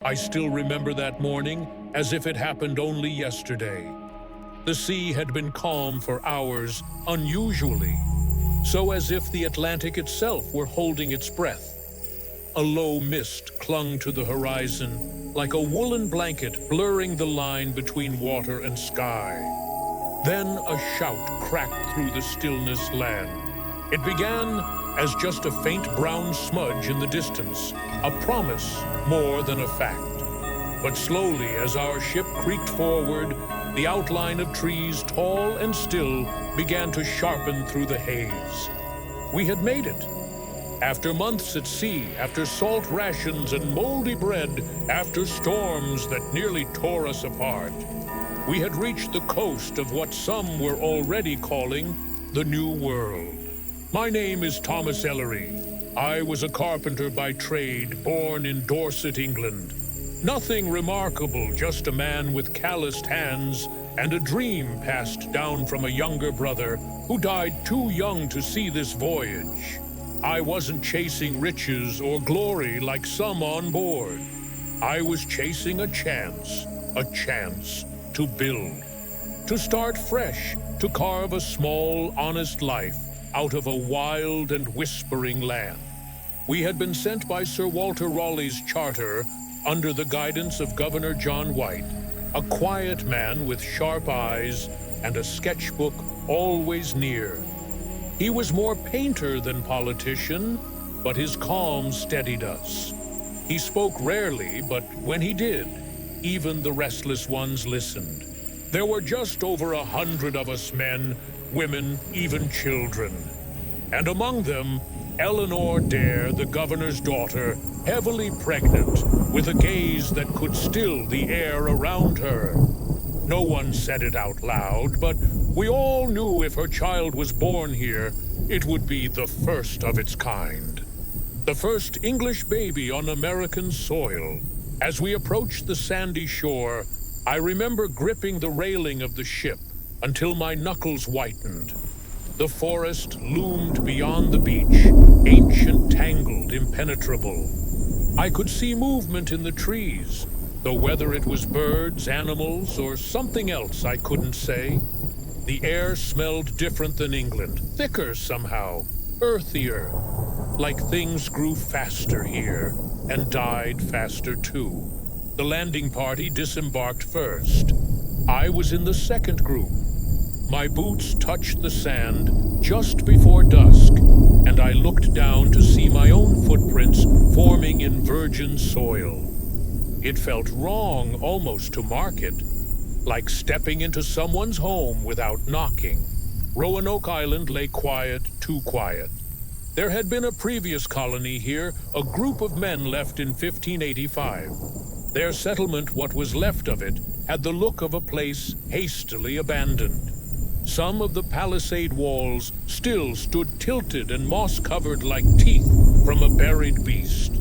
I still remember that morning as if it happened only yesterday. The sea had been calm for hours, unusually, so as if the Atlantic itself were holding its breath. A low mist clung to the horizon, like a woolen blanket blurring the line between water and sky. Then a shout cracked through the stillness land. It began as just a faint brown smudge in the distance, a promise more than a fact. But slowly, as our ship creaked forward, the outline of trees, tall and still, began to sharpen through the haze. We had made it. After months at sea, after salt rations and moldy bread, after storms that nearly tore us apart, we had reached the coast of what some were already calling the New World. My name is Thomas Ellery. I was a carpenter by trade, born in Dorset, England. Nothing remarkable, just a man with calloused hands and a dream passed down from a younger brother who died too young to see this voyage. I wasn't chasing riches or glory like some on board. I was chasing a chance to build, to start fresh, to carve a small, honest life out of a wild and whispering land. We had been sent by Sir Walter Raleigh's charter under the guidance of Governor John White, a quiet man with sharp eyes and a sketchbook always near. He was more painter than politician, but his calm steadied us. He spoke rarely, but when he did, even the restless ones listened. There were just over 100 of us men, women, even children. And among them, Eleanor Dare, the governor's daughter, heavily pregnant, with a gaze that could still the air around her. No one said it out loud, but we all knew if her child was born here, it would be the first of its kind. The first English baby on American soil. As we approached the sandy shore, I remember gripping the railing of the ship until my knuckles whitened. The forest loomed beyond the beach, ancient, tangled, impenetrable. I could see movement in the trees, though whether it was birds, animals, or something else I couldn't say. The air smelled different than England, thicker somehow, earthier, like things grew faster here and died faster too. The landing party disembarked first. I was in the second group. My boots touched the sand just before dusk, and I looked down to see my own footprints forming in virgin soil. It felt wrong almost to mark it, like stepping into someone's home without knocking. Roanoke Island lay quiet, too quiet. There had been a previous colony here, a group of men left in 1585. Their settlement, what was left of it, had the look of a place hastily abandoned. Some of the palisade walls still stood tilted and moss-covered like teeth from a buried beast.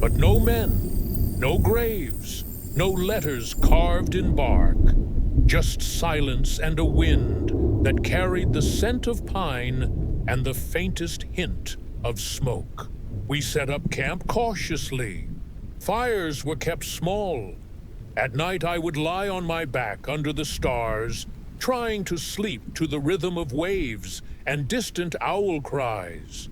But no men, no graves, no letters carved in bark, just silence and a wind that carried the scent of pine and the faintest hint of smoke. We set up camp cautiously. Fires were kept small. At night I would lie on my back under the stars, trying to sleep to the rhythm of waves and distant owl cries.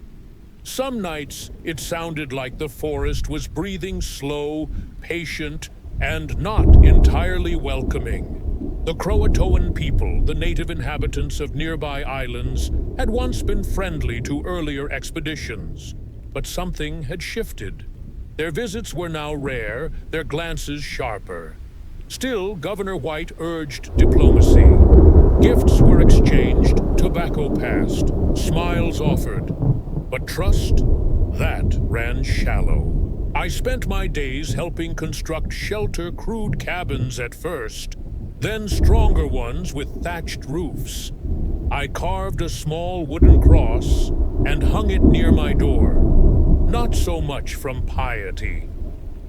Some nights it sounded like the forest was breathing slow, patient, and not entirely welcoming. The CROATOAN people, the native inhabitants of nearby islands, had once been friendly to earlier expeditions, but something had shifted. Their visits were now rare, their glances sharper. Still, Governor White urged diplomacy. Gifts were exchanged, tobacco passed, smiles offered. But trust, that ran shallow. I spent my days helping construct shelter crude cabins at first, then stronger ones with thatched roofs. I carved a small wooden cross and hung it near my door. Not so much from piety,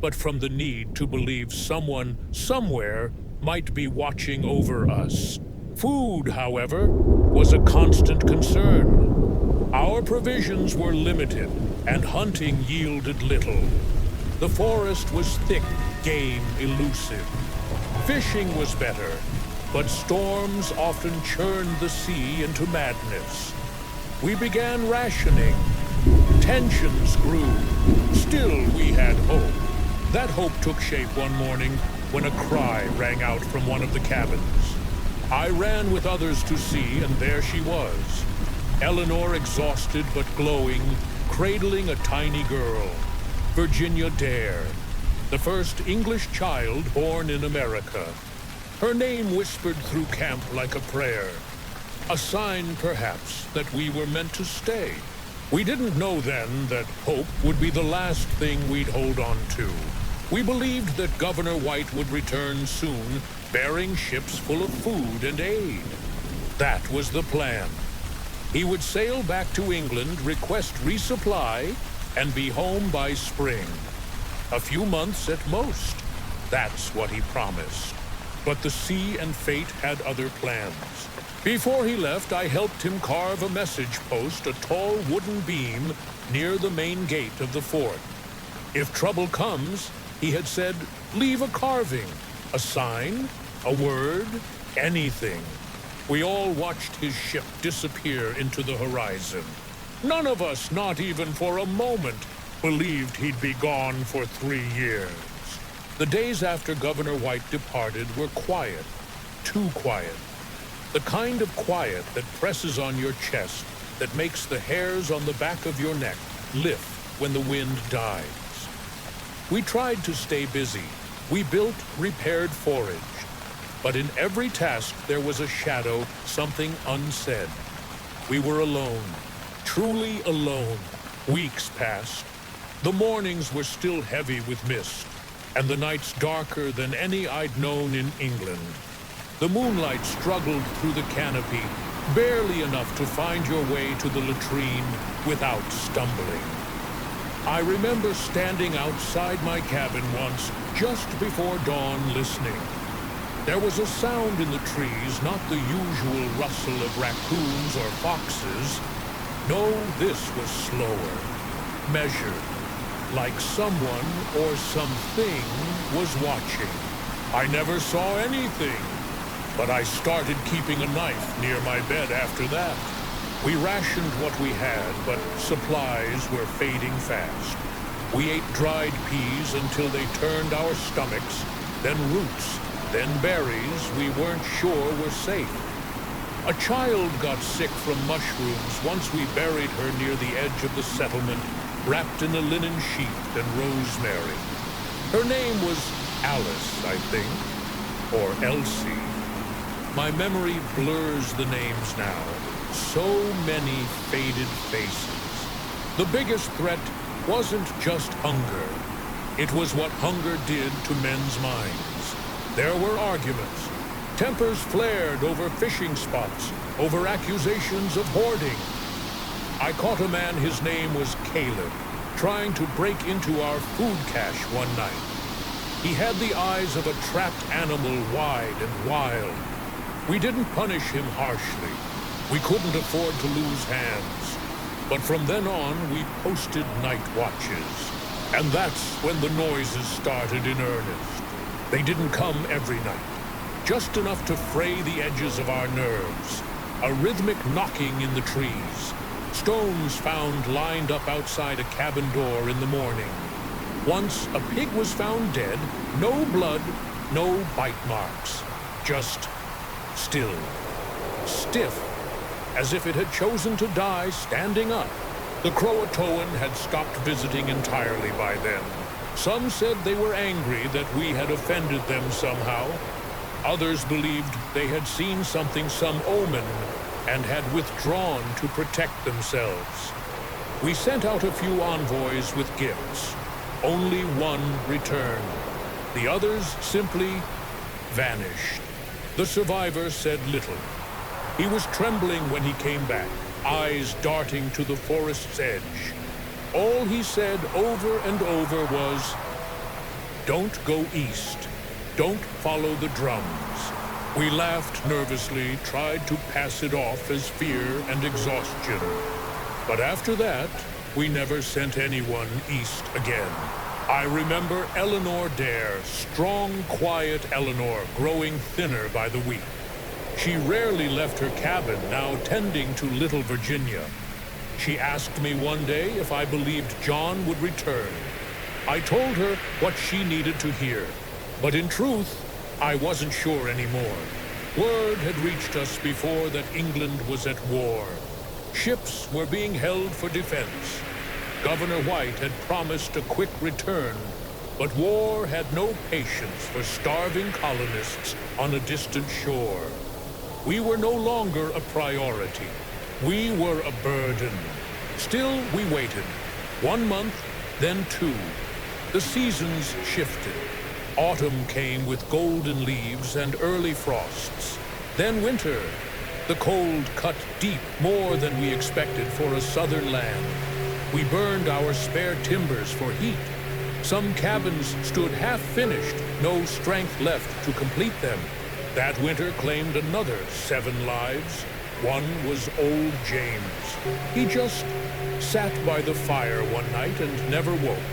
but from the need to believe someone, somewhere, might be watching over us. Food, however, was a constant concern. Our provisions were limited, and hunting yielded little. The forest was thick, game elusive. Fishing was better, but storms often churned the sea into madness. We began rationing. Tensions grew. Still, we had hope. That hope took shape one morning when a cry rang out from one of the cabins. I ran with others to see, and there she was. Eleanor, exhausted but glowing, cradling a tiny girl. Virginia Dare, the first English child born in America. Her name whispered through camp like a prayer. A sign, perhaps, that we were meant to stay. We didn't know then that hope would be the last thing we'd hold on to. We believed that Governor White would return soon, bearing ships full of food and aid. That was the plan. He would sail back to England, request resupply, and be home by spring. A few months at most. That's what he promised. But the sea and fate had other plans. Before he left, I helped him carve a message post, a tall wooden beam, near the main gate of the fort. If trouble comes, he had said, leave a carving, a sign, a word, anything. We all watched his ship disappear into the horizon. None of us, not even for a moment, believed he'd be gone for 3 years. The days after Governor White departed were quiet, too quiet. The kind of quiet that presses on your chest, that makes the hairs on the back of your neck lift when the wind dies. We tried to stay busy. We built, repaired, foraged. But in every task there was a shadow, something unsaid. We were alone, truly alone. Weeks passed. The mornings were still heavy with mist, and the nights darker than any I'd known in England. The moonlight struggled through the canopy, barely enough to find your way to the latrine without stumbling. I remember standing outside my cabin once, just before dawn, listening. There was a sound in the trees, not the usual rustle of raccoons or foxes. No, this was slower, measured, like someone or something was watching. I never saw anything, but I started keeping a knife near my bed after that. We rationed what we had, but supplies were fading fast. We ate dried peas until they turned our stomachs, then roots, then berries we weren't sure were safe. A child got sick from mushrooms once we buried her near the edge of the settlement, wrapped in a linen sheet and rosemary. Her name was Alice, I think, or Elsie. My memory blurs the names now. So many faded faces. The biggest threat wasn't just hunger. It was what hunger did to men's minds. There were arguments. Tempers flared over fishing spots, over accusations of hoarding. I caught a man, his name was Caleb, trying to break into our food cache one night. He had the eyes of a trapped animal, wide and wild. We didn't punish him harshly. We couldn't afford to lose hands. But from then on, we posted night watches. And that's when the noises started in earnest. They didn't come every night. Just enough to fray the edges of our nerves. A rhythmic knocking in the trees. Stones found lined up outside a cabin door in the morning. Once, a pig was found dead. No blood, no bite marks. Just still. Stiff, as if it had chosen to die standing up. The CROATOAN had stopped visiting entirely by then. Some said they were angry that we had offended them somehow. Others believed they had seen something, some omen, and had withdrawn to protect themselves. We sent out a few envoys with gifts. Only one returned. The others simply vanished. The survivor said little. He was trembling when he came back, eyes darting to the forest's edge. All he said over and over was, "Don't go east. Don't follow the drums." We laughed nervously, tried to pass it off as fear and exhaustion. But after that, we never sent anyone east again. I remember Eleanor Dare, strong, quiet Eleanor, growing thinner by the week. She rarely left her cabin, now tending to little Virginia. She asked me one day if I believed John would return. I told her what she needed to hear, but in truth, I wasn't sure anymore. Word had reached us before that England was at war. Ships were being held for defense. Governor White had promised a quick return, but war had no patience for starving colonists on a distant shore. We were no longer a priority. We were a burden. Still, we waited. 1 month, then 2. The seasons shifted. Autumn came with golden leaves and early frosts. Then winter. The cold cut deep, more than we expected for a southern land. We burned our spare timbers for heat. Some cabins stood half-finished, no strength left to complete them. That winter claimed another 7 lives. One was old James. He just sat by the fire one night and never woke.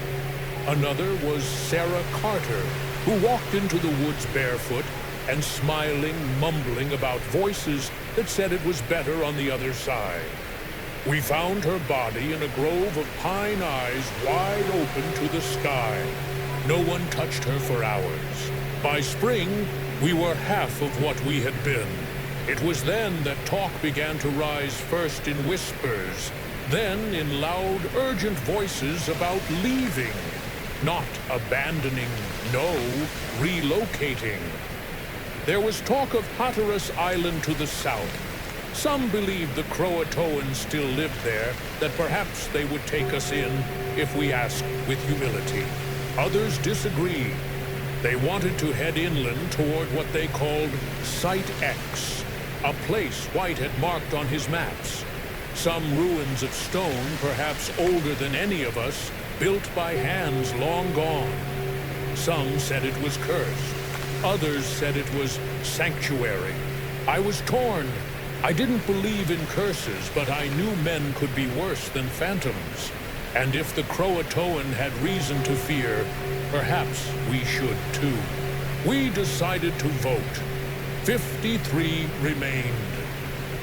Another was Sarah Carter, who walked into the woods barefoot and smiling, mumbling about voices that said it was better on the other side. We found her body in a grove of pine eyes wide open to the sky. No one touched her for hours. By spring, we were half of what we had been. It was then that talk began to rise, first in whispers, then in loud, urgent voices about leaving. Not abandoning, no, relocating. There was talk of Hatteras Island to the south. Some believed the CROATOAN still lived there, that perhaps they would take us in if we asked with humility. Others disagreed. They wanted to head inland toward what they called Site X, a place White had marked on his maps. Some ruins of stone, perhaps older than any of us, built by hands long gone. Some said it was cursed. Others said it was sanctuary. I was torn. I didn't believe in curses, but I knew men could be worse than phantoms. And if the CROATOAN had reason to fear, perhaps we should too. We decided to vote. 53 remained.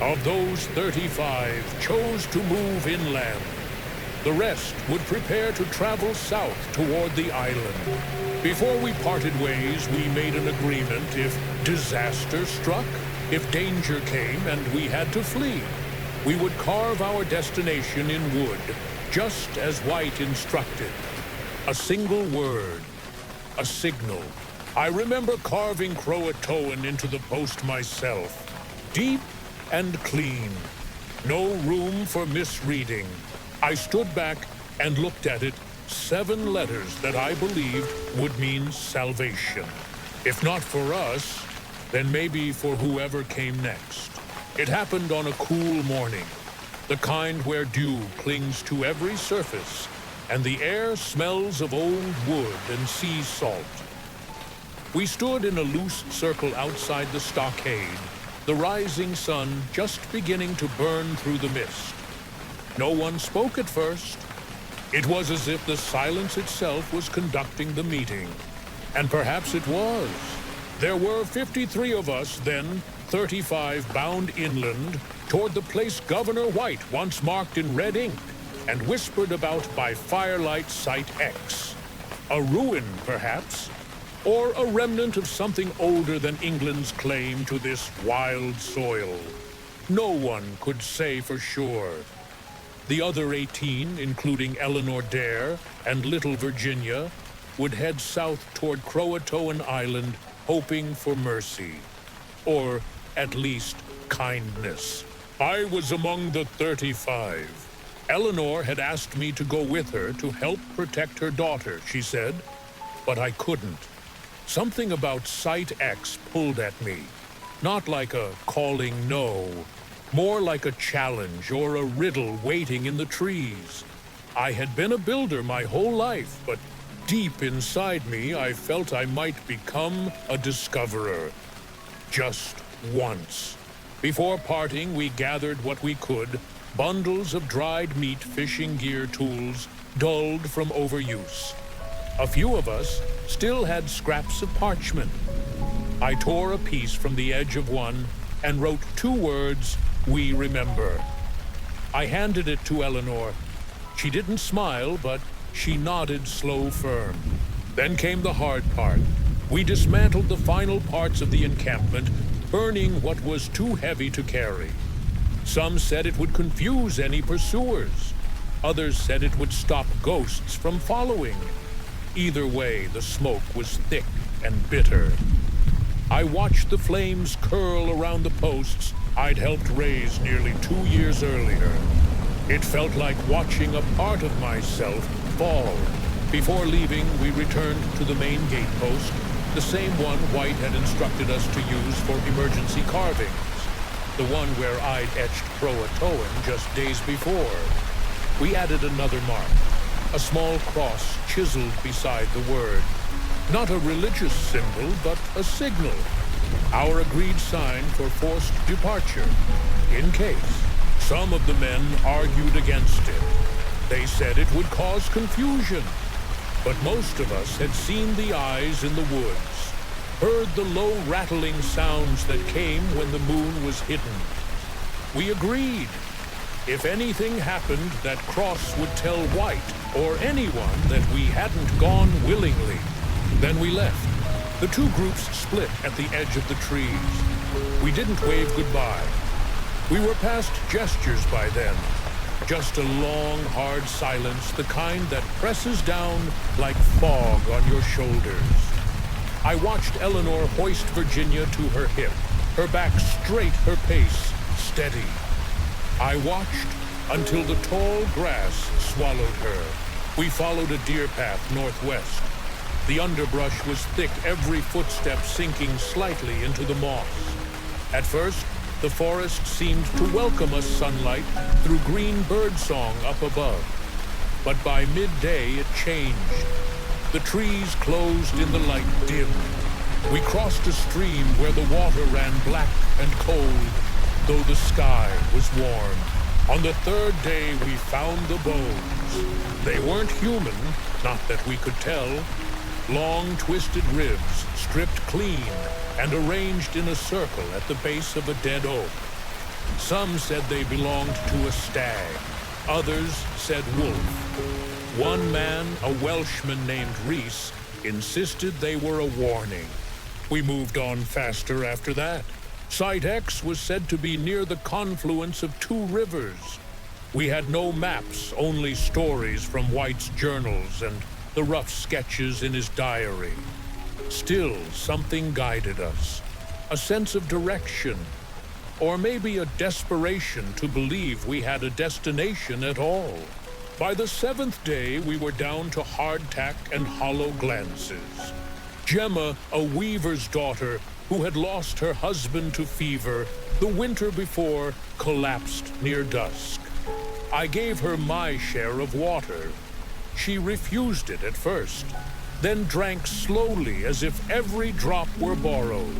Of those, 35 chose to move inland. The rest would prepare to travel south toward the island. Before we parted ways, we made an agreement if disaster struck, if danger came and we had to flee, we would carve our destination in wood, just as White instructed. A single word, a signal. I remember carving CROATOAN into the post myself, deep and clean. No room for misreading. I stood back and looked at it, 7 letters that I believed would mean salvation. If not for us, then maybe for whoever came next. It happened on a cool morning, the kind where dew clings to every surface, and the air smells of old wood and sea salt. We stood in a loose circle outside the stockade, the rising sun just beginning to burn through the mist. No one spoke at first. It was as if the silence itself was conducting the meeting. And perhaps it was. There were 53 of us then, 35 bound inland, toward the place Governor White once marked in red ink and whispered about by firelight Site X. A ruin, perhaps, or a remnant of something older than England's claim to this wild soil. No one could say for sure. The other 18, including Eleanor Dare and little Virginia, would head south toward CROATOAN Island, hoping for mercy, or at least kindness. I was among the 35. Eleanor had asked me to go with her to help protect her daughter, she said, but I couldn't. Something about Site X pulled at me, not like a calling no, more like a challenge or a riddle waiting in the trees. I had been a builder my whole life, but deep inside me, I felt I might become a discoverer. Just once. Before parting, we gathered what we could, bundles of dried meat, fishing gear, tools, dulled from overuse. A few of us still had scraps of parchment. I tore a piece from the edge of one and wrote 2 words, "We remember." I handed it to Eleanor. She didn't smile, but she nodded slow, firm. Then came the hard part. We dismantled the final parts of the encampment, burning what was too heavy to carry. Some said it would confuse any pursuers. Others said it would stop ghosts from following. Either way, the smoke was thick and bitter. I watched the flames curl around the posts I'd helped raise nearly 2 years earlier. It felt like watching a part of myself fall. Before leaving, we returned to the main gate post, the same one White had instructed us to use for emergency carvings, the one where I'd etched CROATOAN just days before. We added another mark, a small cross chiseled beside the word. Not a religious symbol, but a signal. Our agreed sign for forced departure, in case. Some of the men argued against it. They said it would cause confusion. But most of us had seen the eyes in the woods, heard the low rattling sounds that came when the moon was hidden. We agreed. If anything happened, that cross would tell White or anyone that we hadn't gone willingly. Then we left. The 2 groups split at the edge of the trees. We didn't wave goodbye. We were past gestures by then. Just a long, hard silence, the kind that presses down like fog on your shoulders. I watched Eleanor hoist Virginia to her hip, her back straight, her pace steady. I watched until the tall grass swallowed her. We followed a deer path northwest. The underbrush was thick, every footstep sinking slightly into the moss. At first, the forest seemed to welcome us sunlight through green birdsong up above. But by midday, it changed. The trees closed in the light dim. We crossed a stream where the water ran black and cold, though the sky was warm. On the 3rd day, we found the bones. They weren't human, not that we could tell. Long, twisted ribs, stripped clean and arranged in a circle at the base of a dead oak. Some said they belonged to a stag. Others said wolf. One man, a Welshman named Reese, insisted they were a warning. We moved on faster after that. Site X was said to be near the confluence of 2 rivers. We had no maps, only stories from White's journals and the rough sketches in his diary. Still, something guided us. A sense of direction, or maybe a desperation to believe we had a destination at all. By the 7th day, we were down to hardtack and hollow glances. Gemma, a weaver's daughter who had lost her husband to fever the winter before, collapsed near dusk. I gave her my share of water. She refused it at first, then drank slowly as if every drop were borrowed.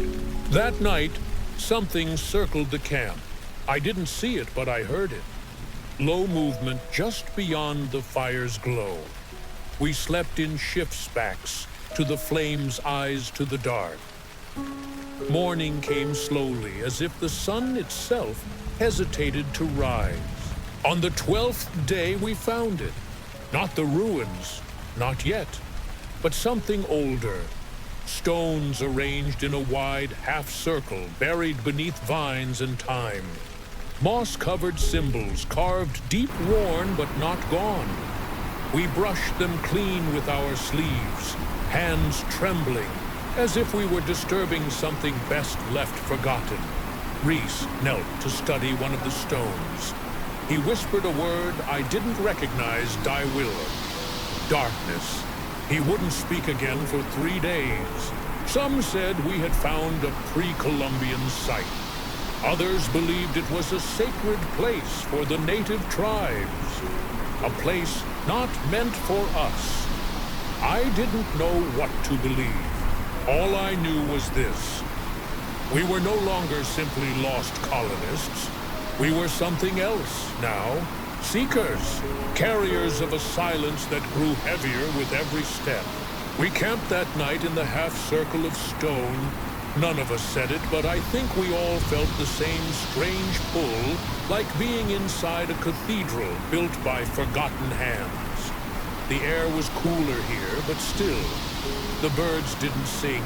That night, something circled the camp. I didn't see it, but I heard it. Low movement just beyond the fire's glow. We slept in shifts backs, to the flames' eyes to the dark. Morning came slowly, as if the sun itself hesitated to rise. On the 12th day, we found it. Not the ruins, not yet, but something older. Stones arranged in a wide half-circle, buried beneath vines and thyme. Moss-covered symbols, carved deep worn but not gone. We brushed them clean with our sleeves, hands trembling, as if we were disturbing something best left forgotten. Reese knelt to study one of the stones. He whispered a word I didn't recognize, Daiwilla. Darkness. He wouldn't speak again for 3 days. Some said we had found a pre-Columbian site. Others believed it was a sacred place for the native tribes. A place not meant for us. I didn't know what to believe. All I knew was this. We were no longer simply lost colonists. We were something else now. Seekers, carriers of a silence that grew heavier with every step. We camped that night in the half-circle of stone. None of us said it, but I think we all felt the same strange pull, like being inside a cathedral built by forgotten hands. The air was cooler here, but still, the birds didn't sing.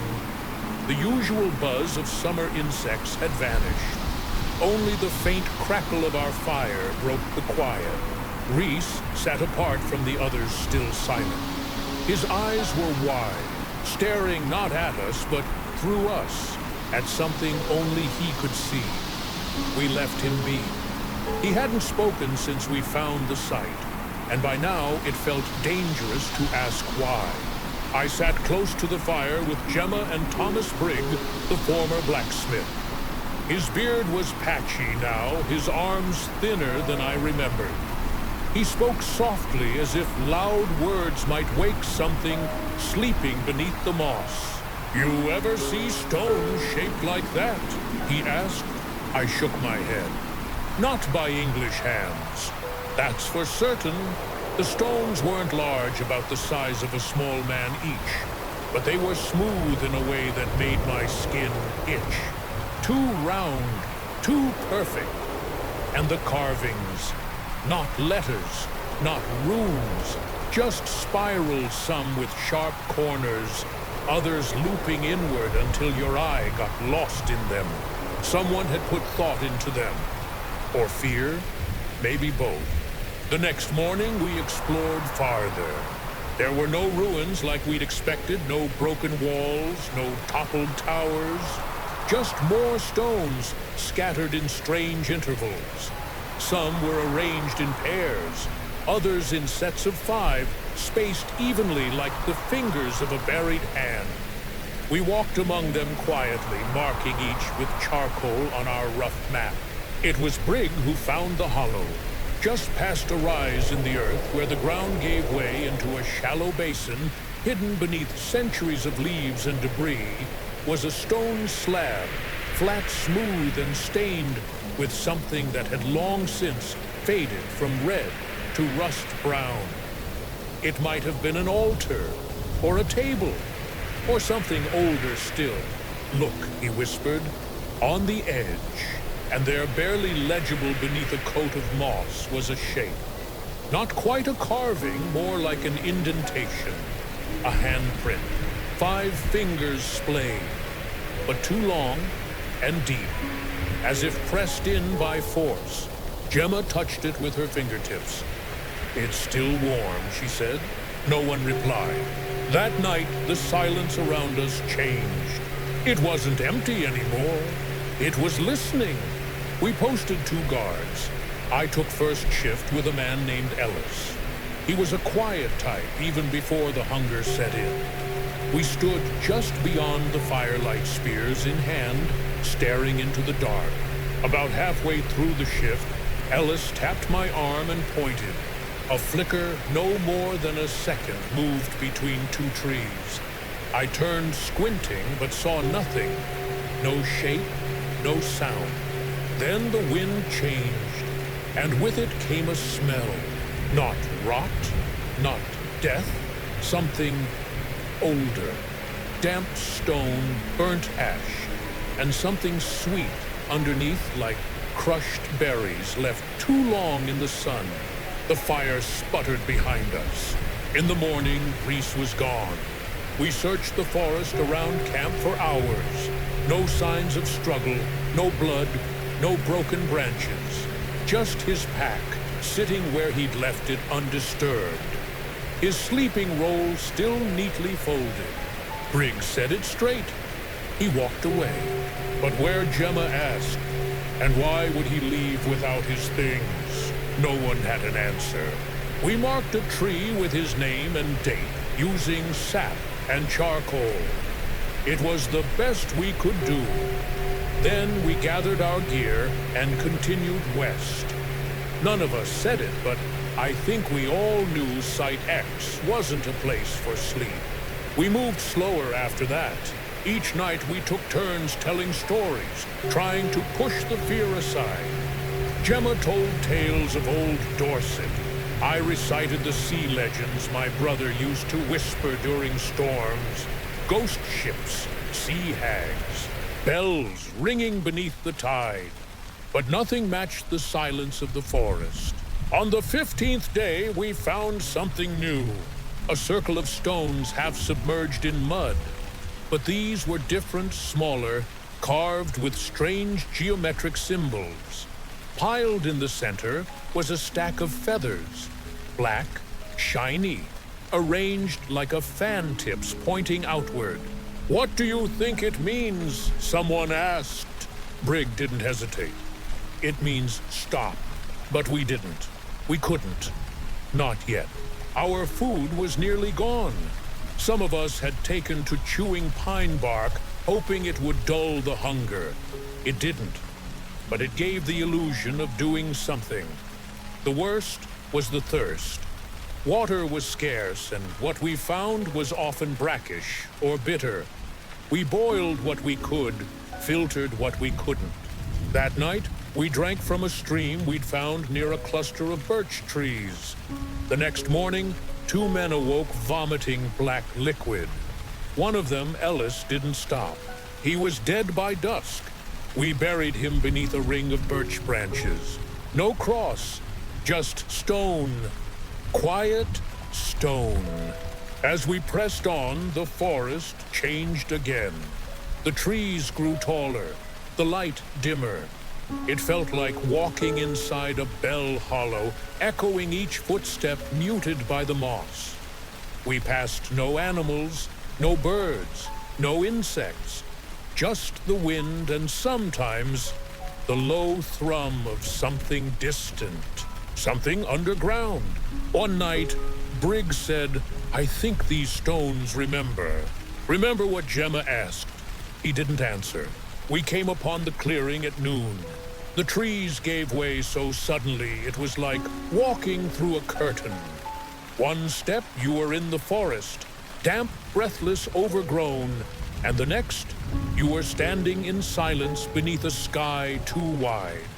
The usual buzz of summer insects had vanished. Only the faint crackle of our fire broke the quiet. Reese sat apart from the others, still silent. His eyes were wide, staring not at us, but through us, at something only he could see. We left him be. He hadn't spoken since we found the site, and by now it felt dangerous to ask why. I sat close to the fire with Gemma and Thomas Brigg, the former blacksmith. His beard was patchy now, his arms thinner than I remembered. He spoke softly, as if loud words might wake something sleeping beneath the moss. "You ever see stones shaped like that?" he asked. I shook my head. "Not by English hands. That's for certain. The stones weren't large, about the size of a small man each, but they were smooth in a way that made my skin itch. Too round, too perfect. And the carvings, not letters, not runes, just spirals, some with sharp corners, others looping inward until your eye got lost in them. Someone had put thought into them. Or fear, maybe both. The next morning we explored farther. There were no ruins like we'd expected, no broken walls, no toppled towers. Just more stones scattered in strange intervals. Some were arranged in pairs, others in sets of 5, spaced evenly like the fingers of a buried hand. We walked among them quietly, marking each with charcoal on our rough map. It was Brigg who found the hollow. Just past a rise in the earth where the ground gave way into a shallow basin, hidden beneath centuries of leaves and debris, was a stone slab, flat, smooth, and stained with something that had long since faded from red to rust brown. It might have been an altar, or a table, or something older still. "Look," he whispered, "on the edge." And there, barely legible beneath a coat of moss, was a shape. Not quite a carving, more like an indentation. A handprint, 5 fingers splayed, but too long and deep, as if pressed in by force. Gemma touched it with her fingertips. "It's still warm," she said. No one replied. That night, the silence around us changed. It wasn't empty anymore. It was listening. We posted 2 guards. I took first shift with a man named Ellis. He was a quiet type, even before the hunger set in. We stood just beyond the firelight, spears in hand, staring into the dark. About halfway through the shift, Ellis tapped my arm and pointed. A flicker, no more than a second, moved between 2 trees. I turned, squinting, but saw nothing. No shape, no sound. Then the wind changed, and with it came a smell. Not rot, not death, something older. Damp stone, burnt ash, and something sweet underneath, like crushed berries left too long in the sun. The fire sputtered behind us. In the morning, Reese was gone. We searched the forest around camp for hours. No signs of struggle, no blood, no broken branches. Just his pack, sitting where he'd left it undisturbed. His sleeping roll still neatly folded. Briggs said it straight. He walked away. But where, Gemma asked, and why would he leave without his things? No one had an answer. We marked a tree with his name and date, using sap and charcoal. It was the best we could do. Then we gathered our gear and continued west. None of us said it, but I think we all knew Site X wasn't a place for sleep. We moved slower after that. Each night we took turns telling stories, trying to push the fear aside. Gemma told tales of old Dorset. I recited the sea legends my brother used to whisper during storms. Ghost ships, sea hags, bells ringing beneath the tide. But nothing matched the silence of the forest. On the 15th day, we found something new. A circle of stones half submerged in mud. But these were different, smaller, carved with strange geometric symbols. Piled in the center was a stack of feathers, black, shiny, arranged like a fan tips pointing outward. "What do you think it means?" someone asked. Brigg didn't hesitate. "It means stop." But we didn't. We couldn't. Not yet. Our food was nearly gone. Some of us had taken to chewing pine bark, hoping it would dull the hunger. It didn't, but it gave the illusion of doing something. The worst was the thirst. Water was scarce, and what we found was often brackish or bitter. We boiled what we could, filtered what we couldn't. That night, we drank from a stream we'd found near a cluster of birch trees. The next morning, 2 men awoke vomiting black liquid. One of them, Ellis, didn't stop. He was dead by dusk. We buried him beneath a ring of birch branches. No cross, just stone. Quiet stone. As we pressed on, the forest changed again. The trees grew taller, the light dimmer. It felt like walking inside a bell hollow, echoing each footstep muted by the moss. We passed no animals, no birds, no insects, just the wind and sometimes the low thrum of something distant, something underground. One night, Briggs said, "I think these stones remember." "Remember what Gemma asked?" He didn't answer. We came upon the clearing at noon. The trees gave way so suddenly it was like walking through a curtain. One step you were in the forest, damp, breathless, overgrown, and the next you were standing in silence beneath a sky too wide.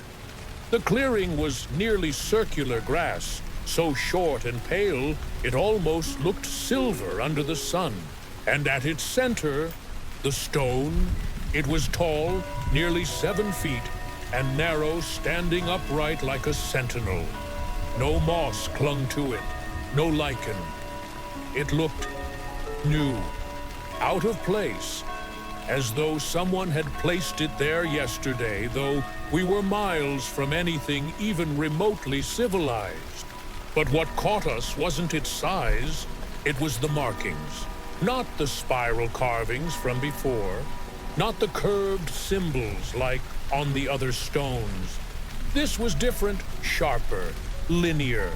The clearing was nearly circular grass, so short and pale it almost looked silver under the sun. And at its center, the stone. It was tall, nearly 7 feet, and narrow, standing upright like a sentinel. No moss clung to it, no lichen. It looked new, out of place, as though someone had placed it there yesterday, though we were miles from anything even remotely civilized. But what caught us wasn't its size, it was the markings. Not the spiral carvings from before, not the curved symbols like on the other stones. This was different, sharper, linear,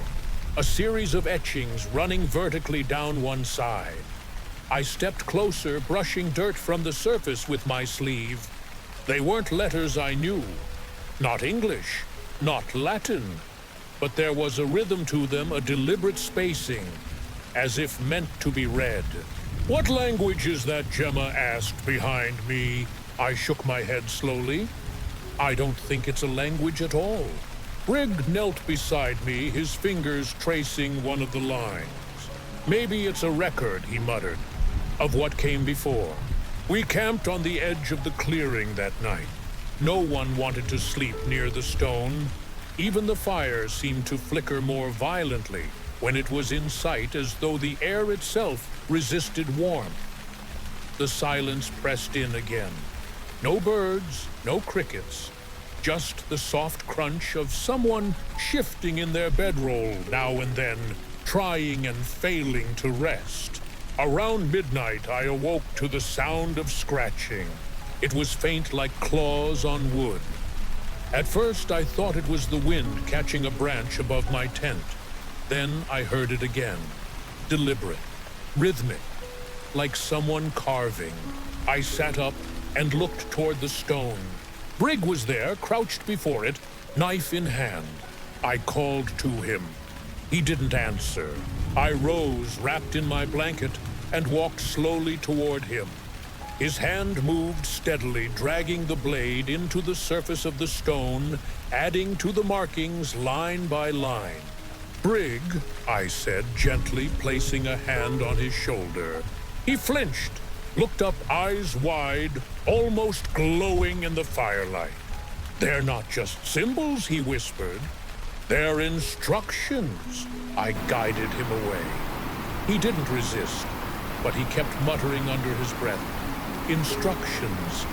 a series of etchings running vertically down one side. I stepped closer, brushing dirt from the surface with my sleeve. They weren't letters I knew, not English, not Latin, but there was a rhythm to them, a deliberate spacing, as if meant to be read. "What language is that?" Gemma asked behind me. I shook my head slowly. "I don't think it's a language at all." Brigg knelt beside me, his fingers tracing one of the lines. "Maybe it's a record," he muttered, "of what came before." We camped on the edge of the clearing that night. No one wanted to sleep near the stone. Even the fire seemed to flicker more violently when it was in sight, as though the air itself resisted warmth. The silence pressed in again. No birds, no crickets, just the soft crunch of someone shifting in their bedroll now and then, trying and failing to rest. Around midnight, I awoke to the sound of scratching. It was faint like claws on wood. At first, I thought it was the wind catching a branch above my tent. Then I heard it again, deliberate, rhythmic, like someone carving. I sat up and looked toward the stone. Brigg was there, crouched before it, knife in hand. I called to him. He didn't answer. I rose, wrapped in my blanket, and walked slowly toward him. His hand moved steadily, dragging the blade into the surface of the stone, adding to the markings line by line. "Brig," I said, gently placing a hand on his shoulder. He flinched, looked up eyes wide, almost glowing in the firelight. "They're not just symbols," he whispered. "They're instructions." I guided him away. He didn't resist, but he kept muttering under his breath, "Instructions.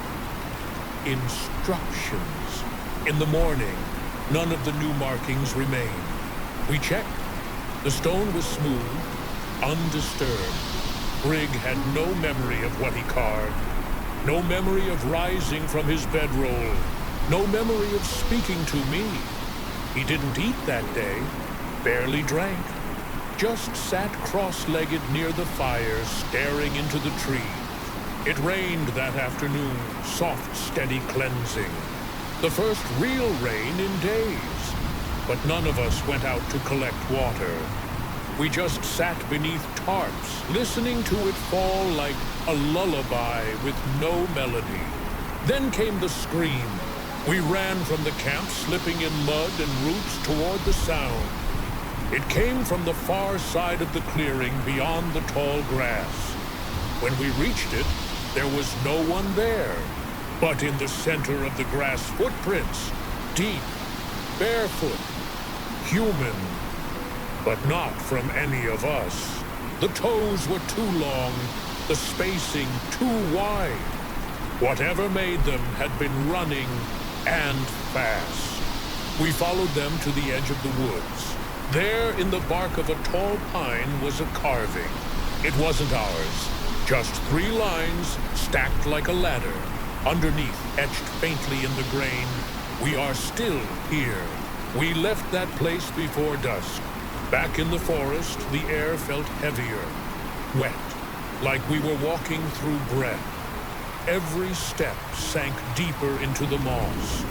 Instructions." In the morning, none of the new markings remained. We checked. The stone was smooth, undisturbed. Brig had no memory of what he carved, no memory of rising from his bedroll, no memory of speaking to me. He didn't eat that day, barely drank, just sat cross-legged near the fire, staring into the trees. It rained that afternoon, soft, steady cleansing. The first real rain in days. But none of us went out to collect water. We just sat beneath tarps, listening to it fall like a lullaby with no melody. Then came the scream. We ran from the camp, slipping in mud and roots toward the sound. It came from the far side of the clearing beyond the tall grass. When we reached it, there was no one there. But in the center of the grass, footprints, deep, barefoot, human, but not from any of us. The toes were too long, the spacing too wide. Whatever made them had been running, and fast. We followed them to the edge of the woods. There, in the bark of a tall pine, was a carving. It wasn't ours, just 3 lines stacked like a ladder. Underneath, etched faintly in the grain, "We are still here." We left that place before dusk. Back in the forest, the air felt heavier, wet, like we were walking through breath. Every step sank deeper into the moss.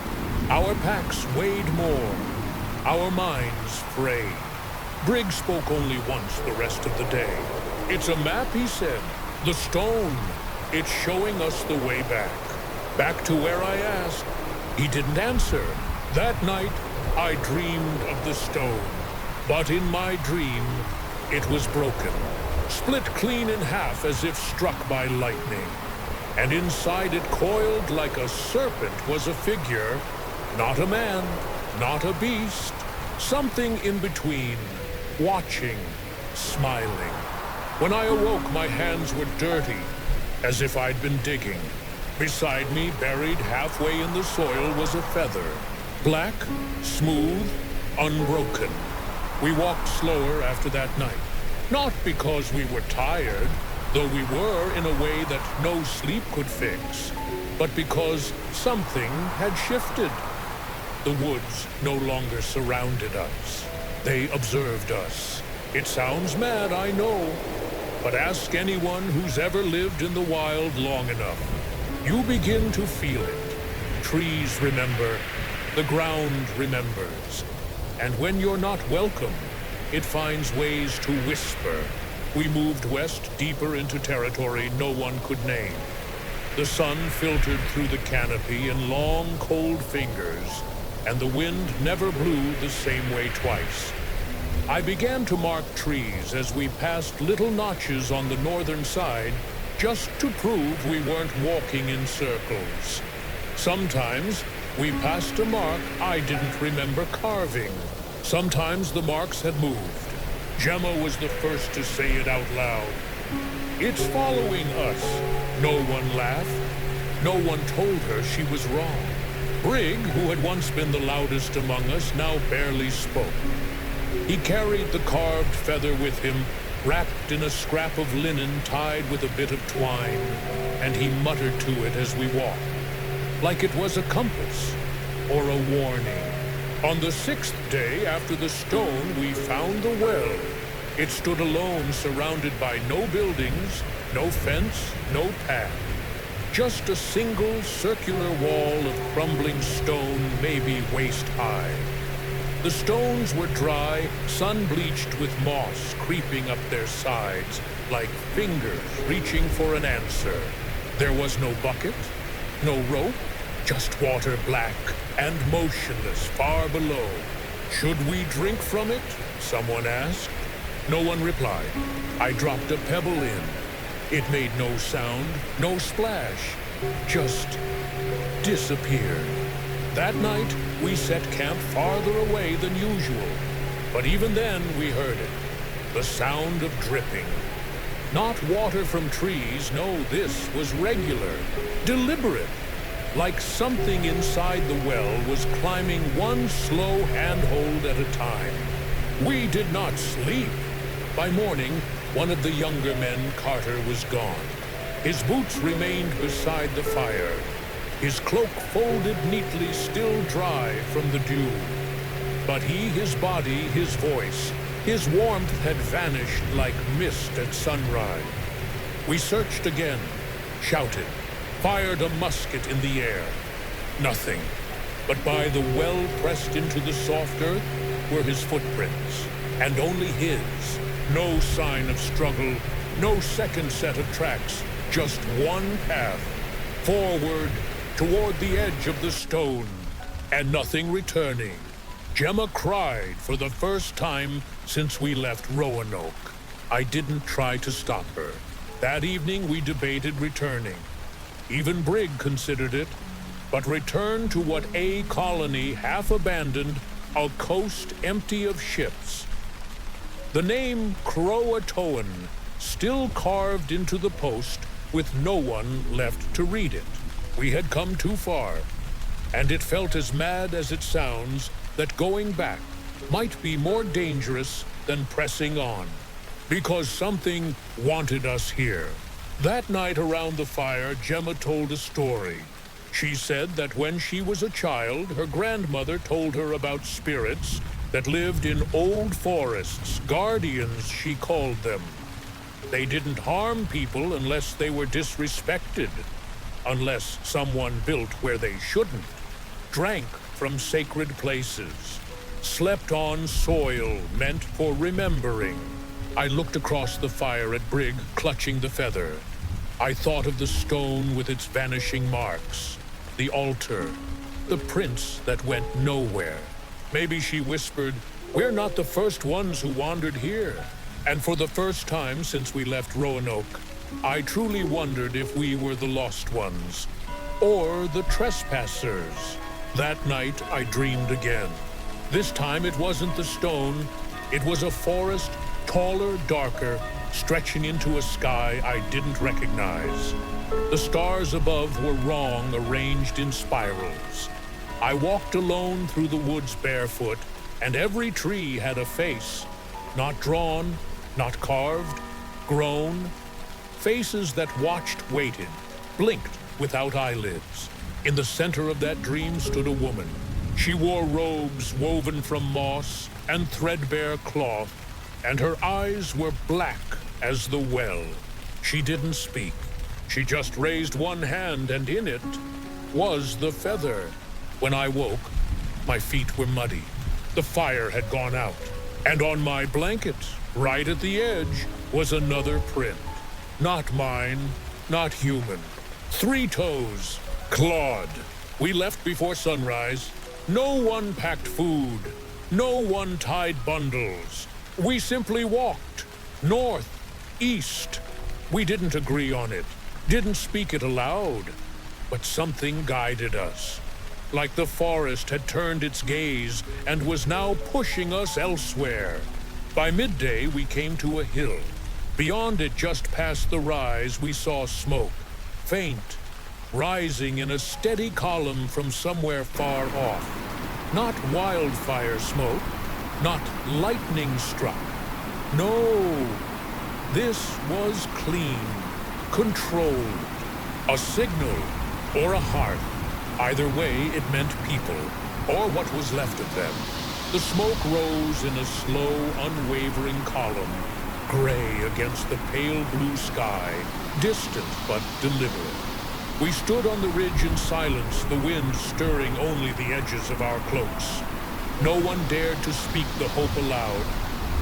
Our packs weighed more, our minds frayed. Brig spoke only once the rest of the day. "It's a map," he said. "The stone. It's showing us the way back. Back to where I asked." He didn't answer. That night, I dreamed of the stone. But in my dream, it was broken, split clean in half as if struck by lightning. And inside it, coiled like a serpent, was a figure, not a man, not a beast, something in between, watching, smiling. When I awoke, my hands were dirty, as if I'd been digging. Beside me, buried halfway in the soil, was a feather, black, smooth, unbroken. We walked slower after that night, not because we were tired, though we were in a way that no sleep could fix, but because something had shifted. The woods no longer surrounded us. They observed us. It sounds mad, I know, but ask anyone who's ever lived in the wild long enough. You begin to feel it. Trees remember, the ground remembers. And when you're not welcome, it finds ways to whisper. We moved west, deeper into territory no one could name. The sun filtered through the canopy in long, cold fingers, and the wind never blew the same way twice. I began to mark trees as we passed little notches on the northern side, just to prove we weren't walking in circles. Sometimes we passed a mark I didn't remember carving. Sometimes the marks had moved. Gemma was the first to say it out loud. "It's following us." No one laughed. No one told her she was wrong. Brig, who had once been the loudest among us, now barely spoke. He carried the carved feather with him, wrapped in a scrap of linen tied with a bit of twine, and he muttered to it as we walked, like it was a compass or a warning. On the 6th day after the stone, we found the well. It stood alone, surrounded by no buildings, no fence, no path. Just a single circular wall of crumbling stone, maybe waist high. The stones were dry, sun-bleached with moss creeping up their sides, like fingers reaching for an answer. There was no bucket, no rope, just water black and motionless far below. "Should we drink from it?" someone asked. No one replied. I dropped a pebble in. It made no sound, no splash, just disappeared. That night, we set camp farther away than usual. But even then, we heard it. The sound of dripping. Not water from trees, no, this was regular, deliberate. Like something inside the well was climbing one slow handhold at a time. We did not sleep. By morning, one of the younger men, Carter, was gone. His boots remained beside the fire, his cloak folded neatly, still dry from the dew. But he, his body, his voice, his warmth had vanished like mist at sunrise. We searched again, shouted, fired a musket in the air. Nothing. But by the well pressed into the soft earth were his footprints, and only his. No sign of struggle, no second set of tracks, just one path, forward toward the edge of the stone, and nothing returning. Gemma cried for the first time since we left Roanoke. I didn't try to stop her. That evening we debated returning. Even Brigg considered it, but return to what A colony half abandoned, a coast empty of ships. The name CROATOAN still carved into the post with no one left to read it. We had come too far, and it felt as mad as it sounds that going back might be more dangerous than pressing on, because something wanted us here. That night around the fire, Gemma told a story. She said that when she was a child, her grandmother told her about spirits that lived in old forests, guardians she called them. They didn't harm people unless they were disrespected, unless someone built where they shouldn't, drank from sacred places, slept on soil meant for remembering. I looked across the fire at Brigg, clutching the feather. I thought of the stone with its vanishing marks, the altar, the prints that went nowhere. Maybe she whispered, "We're not the first ones who wandered here." And for the first time since we left Roanoke, I truly wondered if we were the lost ones, or the trespassers. That night I dreamed again. This time it wasn't the stone, it was a forest, taller, darker, stretching into a sky I didn't recognize. The stars above were wrong, arranged in spirals. I walked alone through the woods barefoot, and every tree had a face, not drawn, not carved, grown. Faces that watched, waited, blinked without eyelids. In the center of that dream stood a woman. She wore robes woven from moss and threadbare cloth, and her eyes were black as the well. She didn't speak. She just raised one hand, and in it was the feather. When I woke, my feet were muddy. The fire had gone out, and on my blanket, right at the edge, was another print. Not mine, not human. 3 toes, clawed. We left before sunrise. No one packed food. No one tied bundles. We simply walked, north, east. We didn't agree on it, didn't speak it aloud, but something guided us. Like the forest had turned its gaze and was now pushing us elsewhere. By midday, we came to a hill. Beyond it, just past the rise, we saw smoke, faint, rising in a steady column from somewhere far off. Not wildfire smoke, not lightning struck. No, this was clean, controlled. A signal or a heart. Either way, it meant people, or what was left of them. The smoke rose in a slow, unwavering column, gray against the pale blue sky, distant but deliberate. We stood on the ridge in silence, the wind stirring only the edges of our cloaks. No one dared to speak the hope aloud,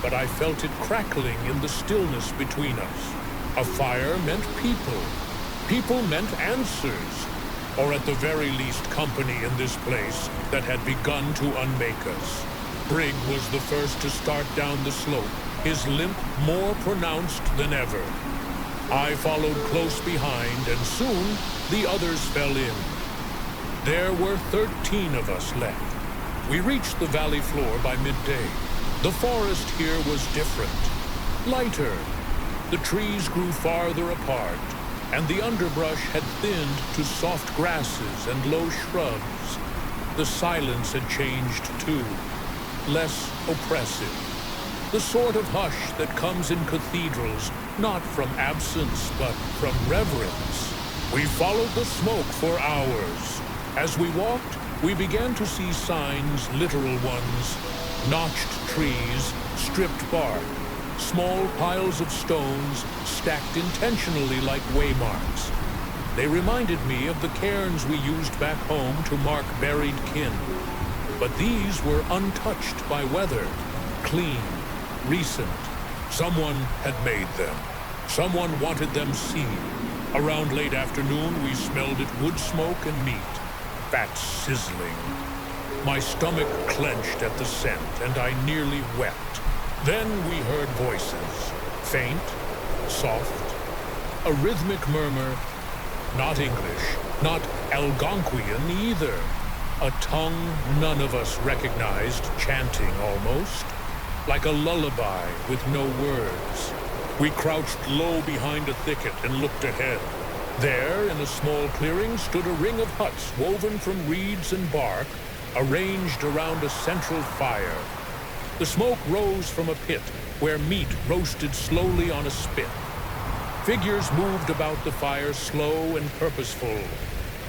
but I felt it crackling in the stillness between us. A fire meant people. People meant answers, or at the very least company in this place that had begun to unmake us. Brig was the first to start down the slope, his limp more pronounced than ever. I followed close behind, and soon the others fell in. There were 13 of us left. We reached the valley floor by midday. The forest here was different, lighter. The trees grew farther apart, and the underbrush had thinned to soft grasses and low shrubs. The silence had changed too, less oppressive. The sort of hush that comes in cathedrals, not from absence, but from reverence. We followed the smoke for hours. As we walked, we began to see signs, literal ones. Notched trees, stripped bark, small piles of stones stacked intentionally like waymarks. They reminded me of the cairns we used back home to mark buried kin. But these were untouched by weather, clean, recent. Someone had made them. Someone wanted them seen. Around late afternoon, we smelled it wood smoke and meat, fat sizzling. My stomach clenched at the scent, and I nearly wept. Then we heard voices, faint, soft, a rhythmic murmur, not English, not Algonquian either. A tongue none of us recognized, chanting almost, like a lullaby with no words. We crouched low behind a thicket and looked ahead. There, in a small clearing, stood a ring of huts woven from reeds and bark, arranged around a central fire. The smoke rose from a pit where meat roasted slowly on a spit. Figures moved about the fire, slow and purposeful.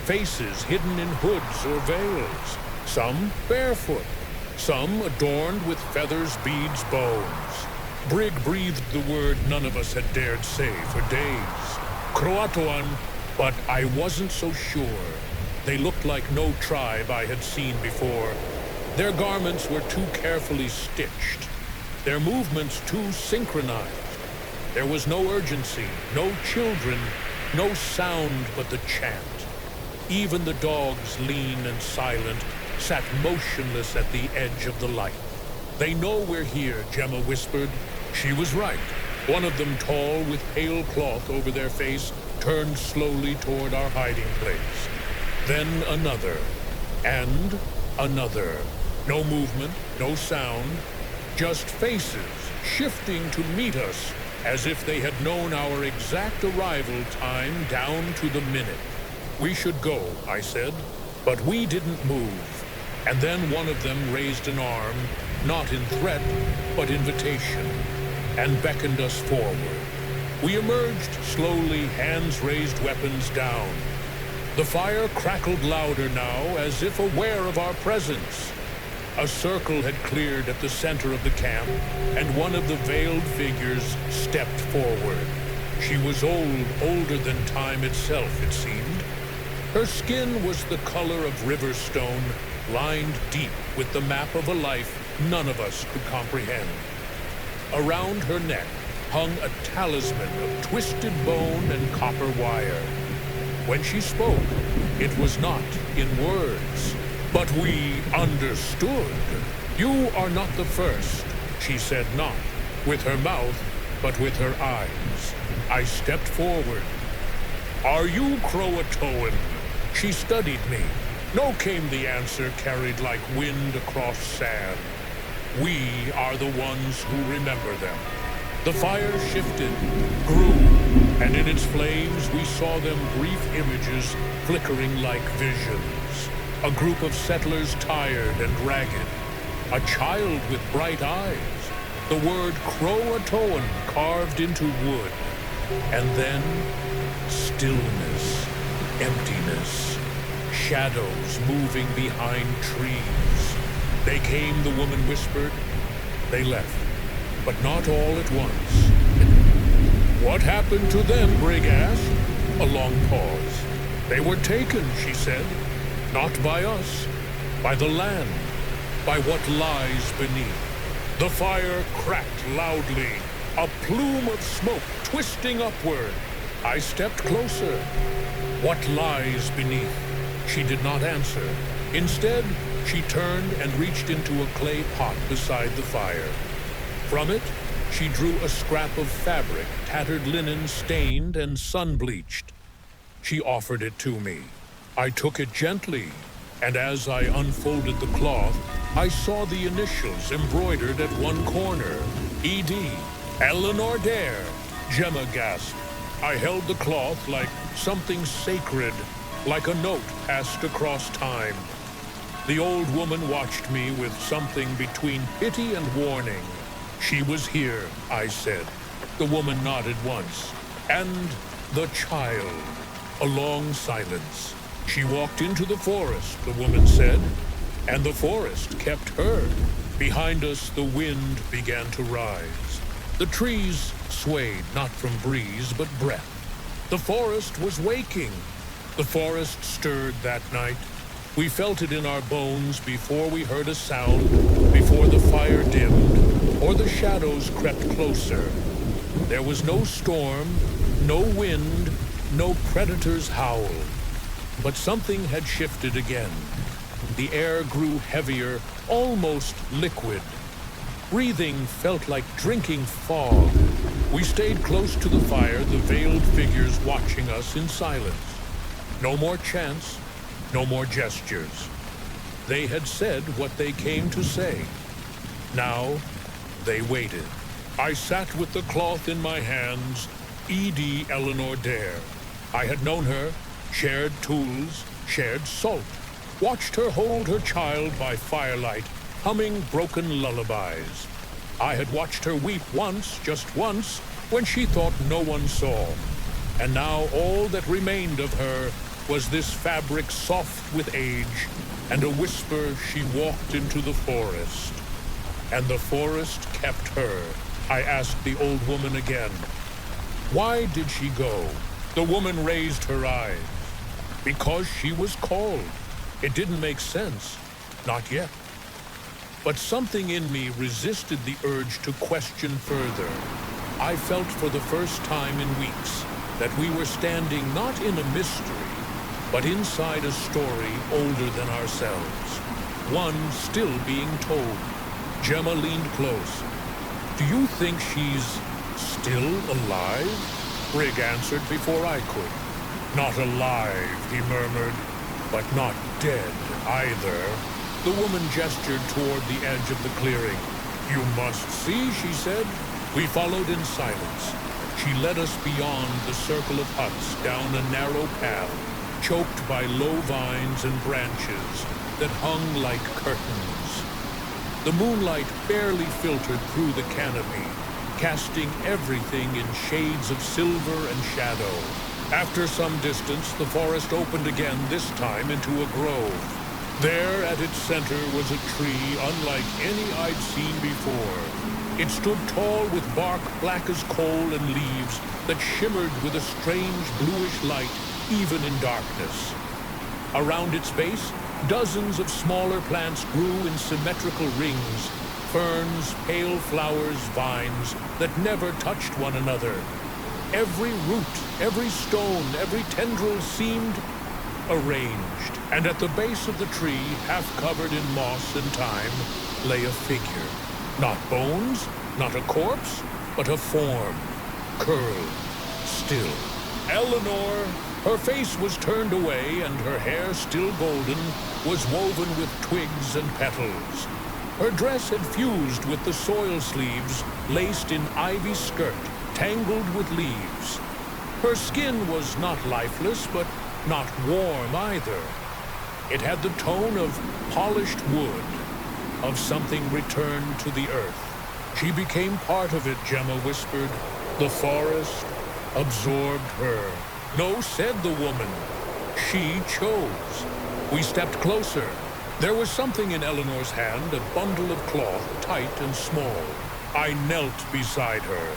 Faces hidden in hoods or veils. Some barefoot. Some adorned with feathers, beads, bones. Brig breathed the word none of us had dared say for days. CROATOAN, but I wasn't so sure. They looked like no tribe I had seen before. Their garments were too carefully stitched. Their movements too synchronized. There was no urgency, no children, no sound but the chant. Even the dogs, lean and silent, sat motionless at the edge of the light. "They know we're here," Gemma whispered. She was right. One of them, tall with pale cloth over their face, turned slowly toward our hiding place. Then another, and another. No movement, no sound, just faces shifting to meet us as if they had known our exact arrival time down to the minute. "We should go," I said, but we didn't move. And then one of them raised an arm, not in threat, but invitation, and beckoned us forward. We emerged slowly, hands raised, weapons down. The fire crackled louder now, as if aware of our presence. A circle had cleared at the center of the camp, and one of the veiled figures stepped forward. She was old, older than time itself, it seemed. Her skin was the color of river stone, lined deep with the map of a life none of us could comprehend. Around her neck hung a talisman of twisted bone and copper wire. When she spoke, it was not in words, but we understood. "You are not the first," she said, not with her mouth, but with her eyes. I stepped forward. "Are you CROATOAN?" She studied me. "No," came the answer, carried like wind across sand. "We are the ones who remember them." The fire shifted, grew, and in its flames we saw them brief images flickering like visions. A group of settlers tired and ragged. A child with bright eyes. The word CROATOAN carved into wood. And then stillness, emptiness, shadows moving behind trees. "They came," the woman whispered. "They left, but not all at once." "What happened to them?" Brig asked. A long pause. "They were taken," she said. "Not by us, by the land, by what lies beneath." The fire cracked loudly, a plume of smoke twisting upward. I stepped closer. "What lies beneath?" She did not answer. Instead, she turned and reached into a clay pot beside the fire. From it, she drew a scrap of fabric, tattered linen stained and sun-bleached. She offered it to me. I took it gently, and as I unfolded the cloth, I saw the initials embroidered at one corner. E.D. Eleanor Dare. Gemma gasped. I held the cloth like something sacred, like a note passed across time. The old woman watched me with something between pity and warning. She was here, I said. The woman nodded once. And the child. A long silence. She walked into the forest, the woman said, and the forest kept her. Behind us, the wind began to rise. The trees swayed not from breeze, but breath. The forest was waking. The forest stirred that night. We felt it in our bones before we heard a sound, before the fire dimmed, or the shadows crept closer. There was no storm, no wind, no predator's howl. But something had shifted again. The air grew heavier, almost liquid. Breathing felt like drinking fog. We stayed close to the fire, the veiled figures watching us in silence. No more chants, no more gestures. They had said what they came to say. Now, they waited. I sat with the cloth in my hands, E.D. Eleanor Dare. I had known her, shared tools, shared salt, watched her hold her child by firelight, humming broken lullabies. I had watched her weep once, just once, when she thought no one saw. And now all that remained of her was this fabric soft with age, and a whisper she walked into the forest. And the forest kept her. I asked the old woman again. Why did she go? The woman raised her eyes. Because she was called. It didn't make sense. Not yet. But something in me resisted the urge to question further. I felt for the first time in weeks that we were standing not in a mystery, but inside a story older than ourselves. One still being told. Gemma leaned close. Do you think she's still alive? Brigg answered before I could. Not alive, he murmured, but not dead either. The woman gestured toward the edge of the clearing. You must see, she said. We followed in silence. She led us beyond the circle of huts down a narrow path, choked by low vines and branches that hung like curtains. The moonlight barely filtered through the canopy, casting everything in shades of silver and shadow. After some distance, the forest opened again, this time into a grove. There, at its center, was a tree unlike any I'd seen before. It stood tall with bark black as coal and leaves that shimmered with a strange bluish light, even in darkness. Around its base, dozens of smaller plants grew in symmetrical rings, ferns, pale flowers, vines that never touched one another. Every root, every stone, every tendril seemed arranged, and at the base of the tree, half covered in moss and time, lay a figure. Not bones, not a corpse, but a form, curled, still. Eleanor, her face was turned away and her hair still golden, was woven with twigs and petals. Her dress had fused with the soil sleeves, laced in ivy skirt, tangled with leaves. Her skin was not lifeless, but not warm either. It had the tone of polished wood, of something returned to the earth. She became part of it, Gemma whispered. The forest absorbed her. No, said the woman. She chose. We stepped closer. There was something in Eleanor's hand, a bundle of cloth, tight and small. I knelt beside her.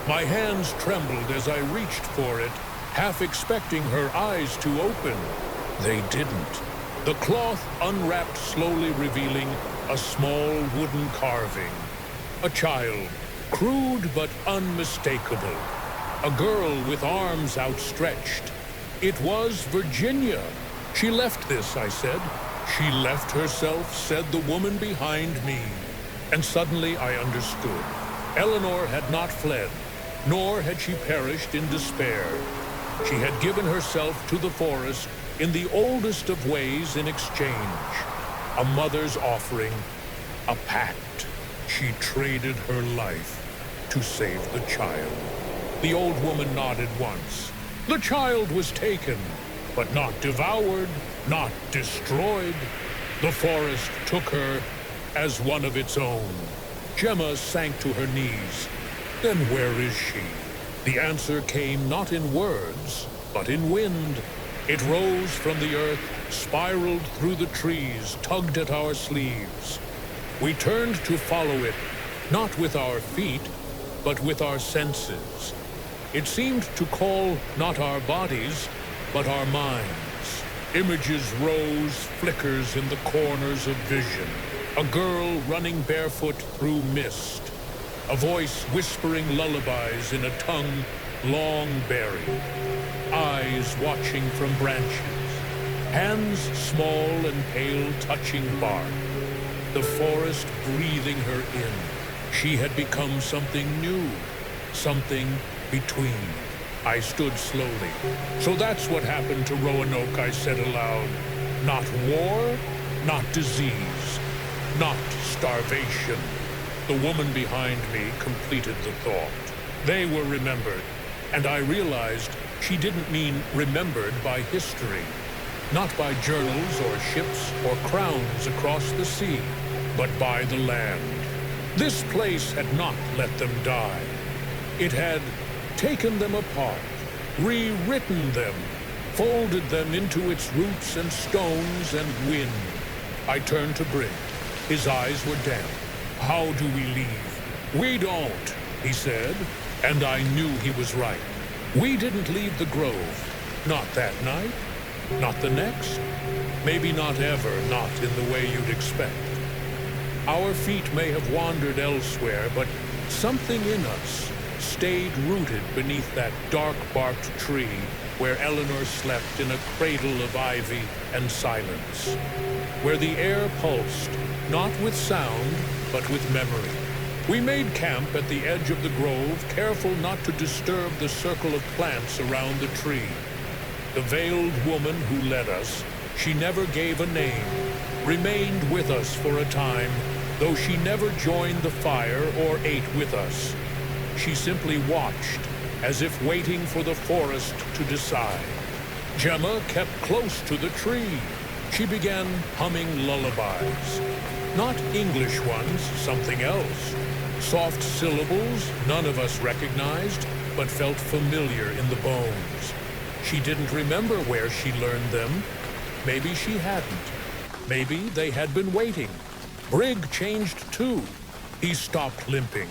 My hands trembled as I reached for it, half expecting her eyes to open. They didn't. The cloth unwrapped, slowly revealing a small wooden carving. A child, crude but unmistakable. A girl with arms outstretched. It was Virginia. She left this, I said. She left herself, said the woman behind me. And suddenly I understood. Eleanor had not fled, nor had she perished in despair. She had given herself to the forest in the oldest of ways in exchange. A mother's offering, a pact. She traded her life to save the child. The old woman nodded once. The child was taken, but not devoured, not destroyed. The forest took her as one of its own. Gemma sank to her knees. Then where is she? The answer came not in words, but in wind. It rose from the earth, spiraled through the trees, tugged at our sleeves. We turned to follow it, not with our feet, but with our senses. It seemed to call not our bodies, but our minds. Images rose, flickers in the corners of vision. A girl running barefoot through mist. A voice whispering lullabies in a tongue long buried. Eyes watching from branches. Hands small and pale touching bark. The forest breathing her in. She had become something new, something between. I stood slowly. So that's what happened to Roanoke, I said aloud. Not war, not disease, not starvation. The woman behind me completed the thought. They were remembered, and I realized she didn't mean remembered by history, not by journals or ships or crowns across the sea, but by the land. This place had not let them die. It had taken them apart, rewritten them, folded them into its roots and stones and wind. I turned to Brigg. His eyes were damp. How do we leave? We don't, he said, and I knew he was right. We didn't leave the grove. Not that night, not the next, maybe not ever, not in the way you'd expect. Our feet may have wandered elsewhere, but something in us stayed rooted beneath that dark-barked tree where Eleanor slept in a cradle of ivy and silence, where the air pulsed, not with sound, but with memory. We made camp at the edge of the grove, careful not to disturb the circle of plants around the tree. The veiled woman who led us, she never gave a name, remained with us for a time, though she never joined the fire or ate with us. She simply watched, as if waiting for the forest to decide. Gemma kept close to the tree. She began humming lullabies. Not English ones, something else. Soft syllables none of us recognized, but felt familiar in the bones. She didn't remember where she learned them. Maybe she hadn't. Maybe they had been waiting. Brigg changed too. He stopped limping.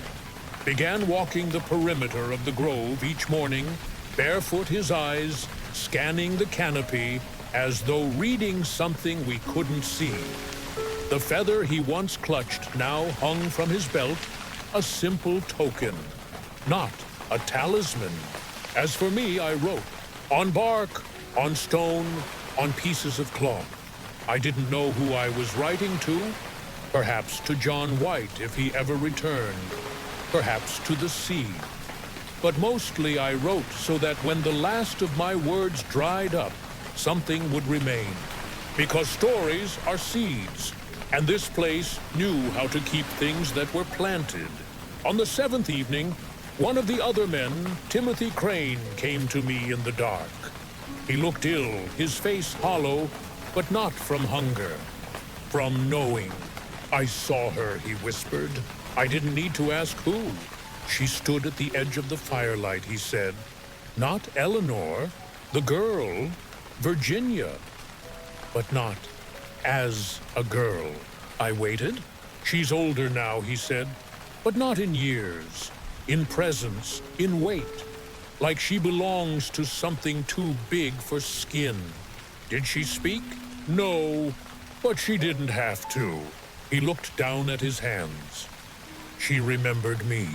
Began walking the perimeter of the grove each morning, barefoot, his eyes scanning the canopy as though reading something we couldn't see. The feather he once clutched now hung from his belt, a simple token, not a talisman. As for me, I wrote, on bark, on stone, on pieces of cloth. I didn't know who I was writing to, perhaps to John White if he ever returned, perhaps to the sea. But mostly I wrote so that when the last of my words dried up, something would remain. Because stories are seeds, and this place knew how to keep things that were planted. On the 7th evening, one of the other men, Timothy Crane, came to me in the dark. He looked ill, his face hollow, but not from hunger, from knowing. I saw her, he whispered. I didn't need to ask who. She stood at the edge of the firelight, he said. Not Eleanor, the girl, Virginia, but not as a girl. I waited. She's older now, he said, but not in years, in presence, in weight, like she belongs to something too big for skin. Did she speak? No, but she didn't have to. He looked down at his hands. She remembered me.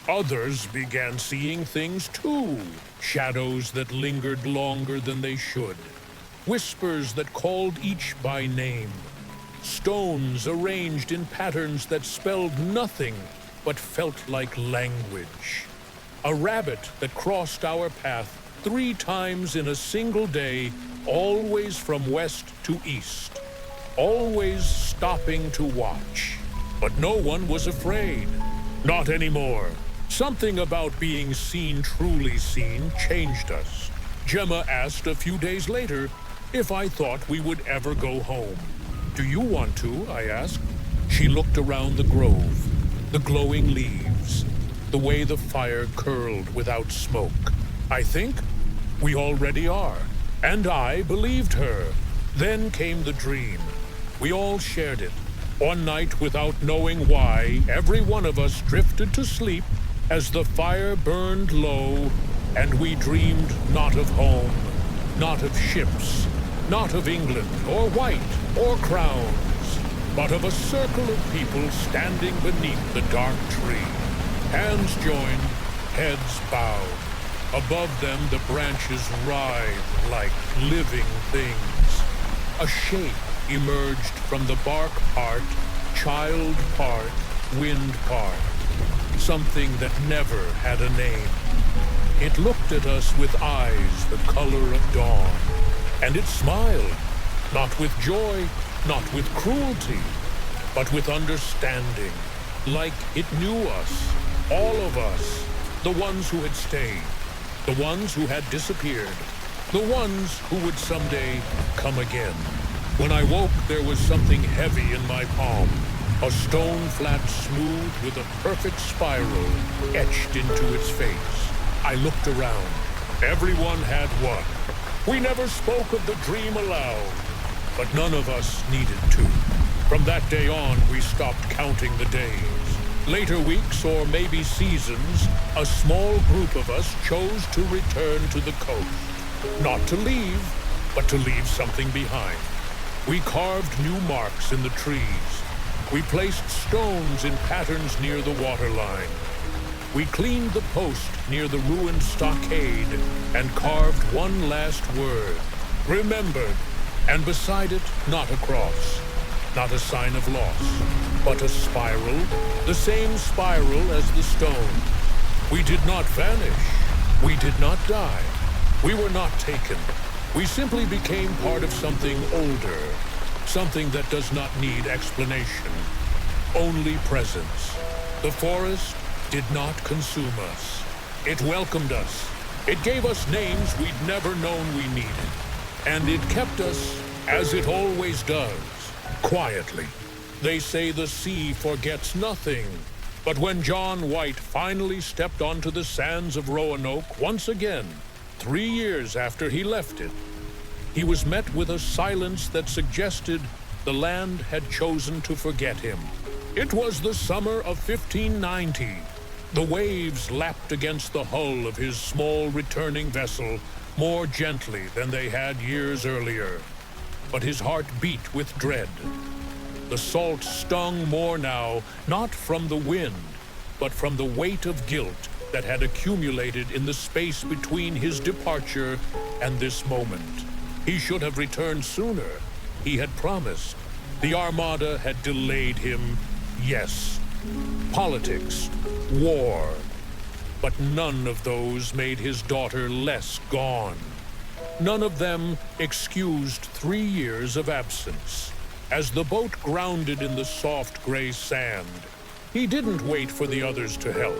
Others began seeing things too, shadows that lingered longer than they should. whispers that called each by name, stones arranged in patterns that spelled nothing but felt like language. A rabbit that crossed our path 3 times in a single day, always from west to east, always stopping to watch. But no one was afraid. Not anymore. Something about being seen, truly seen, changed us. Gemma asked a few days later if I thought we would ever go home. "Do you want to?" I asked. She looked around the grove, the glowing leaves, the way the fire curled without smoke. "I think we already are." And I believed her. Then came the dream. We all shared it. One night, without knowing why, every one of us drifted to sleep as the fire burned low, and we dreamed not of home, not of ships, not of England, or white, or crowns, but of a circle of people standing beneath the dark tree. Hands joined, heads bowed. Above them the branches writhed like living things. A shape emerged from the bark part, child part, wind part. Something that never had a name. It looked at us with eyes the color of dawn, and it smiled, not with joy, not with cruelty, but with understanding, like it knew us, all of us, the ones who had stayed, the ones who had disappeared, the ones who would someday come again. When I woke, there was something heavy in my palm, a stone flat smooth with a perfect spiral etched into its face. I looked around. Everyone had one. We never spoke of the dream aloud, but none of us needed to. From that day on, we stopped counting the days. Later weeks, or maybe seasons, a small group of us chose to return to the coast. Not to leave, but to leave something behind. We carved new marks in the trees. We placed stones in patterns near the waterline. We cleaned the post near the ruined stockade and carved one last word, remembered, and beside it, not a cross, not a sign of loss, but a spiral, the same spiral as the stone. We did not vanish. We did not die. We were not taken. We simply became part of something older, something that does not need explanation, only presence. The forest did not consume us. It welcomed us. It gave us names we'd never known we needed. And it kept us, as it always does, quietly. They say the sea forgets nothing. But when John White finally stepped onto the sands of Roanoke once again, 3 years after he left it, he was met with a silence that suggested the land had chosen to forget him. It was the summer of 1590. The waves lapped against the hull of his small returning vessel more gently than they had years earlier. But his heart beat with dread. The salt stung more now, not from the wind, but from the weight of guilt that had accumulated in the space between his departure and this moment. He should have returned sooner. He had promised. The Armada had delayed him, yes. Politics, war. But none of those made his daughter less gone. None of them excused 3 years of absence. As the boat grounded in the soft gray sand, he didn't wait for the others to help.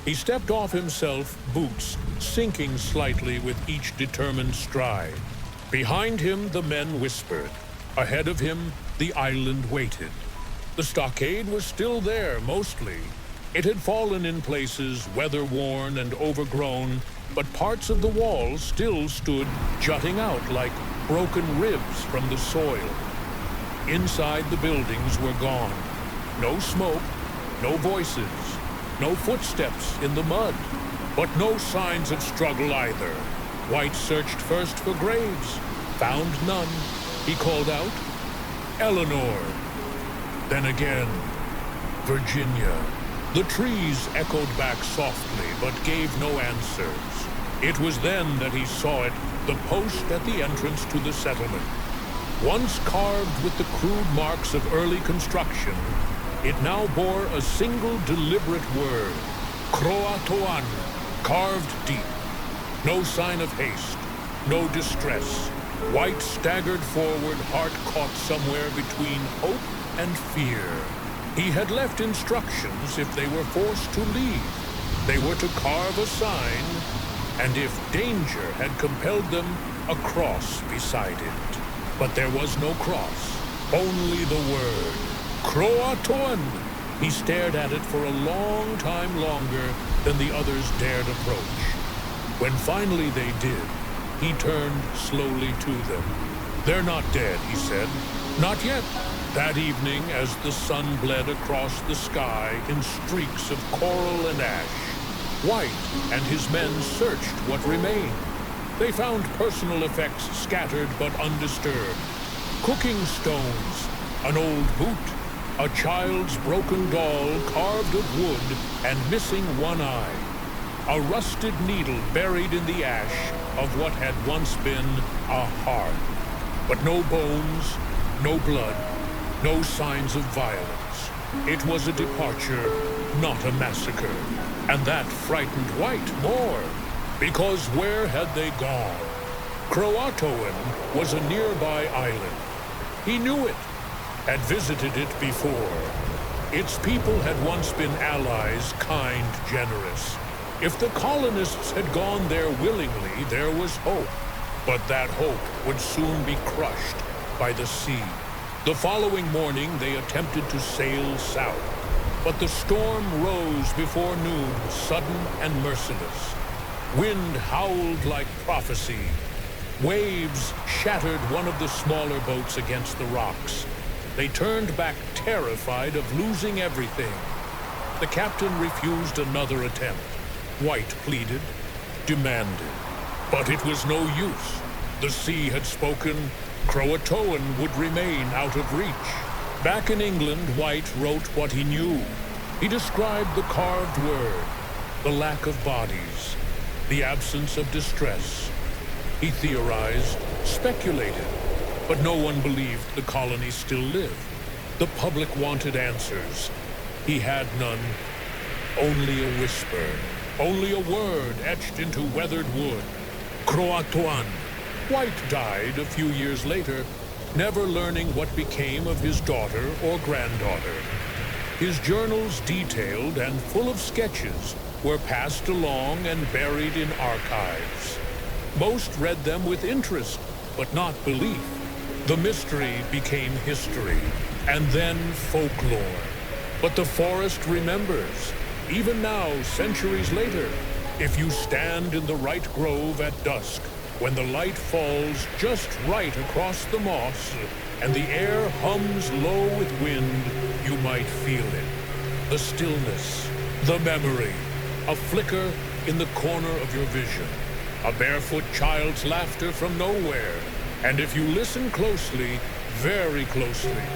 He stepped off himself, boots sinking slightly with each determined stride. Behind him, the men whispered. Ahead of him, the island waited. The stockade was still there, mostly. It had fallen in places, weather-worn and overgrown, but parts of the walls still stood jutting out like broken ribs from the soil. Inside, the buildings were gone. No smoke, no voices, no footsteps in the mud, but no signs of struggle either. White searched first for graves, found none. He called out, "Eleanor." Then again, "Virginia." The trees echoed back softly, but gave no answers. It was then that he saw it, the post at the entrance to the settlement. Once carved with the crude marks of early construction, it now bore a single deliberate word, CROATOAN, carved deep. No sign of haste, no distress. White staggered forward, heart caught somewhere between hope and fear. He had left instructions if they were forced to leave. They were to carve a sign, and if danger had compelled them, a cross beside it. But there was no cross, only the word, CROATOAN. He stared at it for a long time longer than the others dared approach. When finally they did, he turned slowly to them. "They're not dead," he said. "Not yet." That evening, as the sun bled across the sky in streaks of coral and ash, White and his men searched what remained. They found personal effects scattered but undisturbed. Cooking stones, an old boot, a child's broken doll carved of wood and missing one eye, a rusted needle buried in the ash of what had once been a heart. But no bones, no blood, no signs of violence. It was a departure, not a massacre. And that frightened White more, because where had they gone? CROATOAN was a nearby island. He knew it, had visited it before. Its people had once been allies, kind, generous. If the colonists had gone there willingly, there was hope. But that hope would soon be crushed by the sea. The following morning, they attempted to sail south. But the storm rose before noon, sudden and merciless. Wind howled like prophecy. Waves shattered one of the smaller boats against the rocks. They turned back terrified of losing everything. The captain refused another attempt. White pleaded, demanded. But it was no use. The sea had spoken. CROATOAN would remain out of reach. Back in England, White wrote what he knew. He described the carved word, the lack of bodies, the absence of distress. He theorized, speculated, but no one believed the colony still lived. The public wanted answers. He had none, only a whisper, only a word etched into weathered wood. CROATOAN. White died a few years later, never learning what became of his daughter or granddaughter. His journals, detailed and full of sketches, were passed along and buried in archives. Most read them with interest, but not belief. The mystery became history, and then folklore. But the forest remembers, even now, centuries later. If you stand in the right grove at dusk, when the light falls just right across the moss, and the air hums low with wind, you might feel it. The stillness, the memory, a flicker in the corner of your vision, a barefoot child's laughter from nowhere. And if you listen closely, very closely,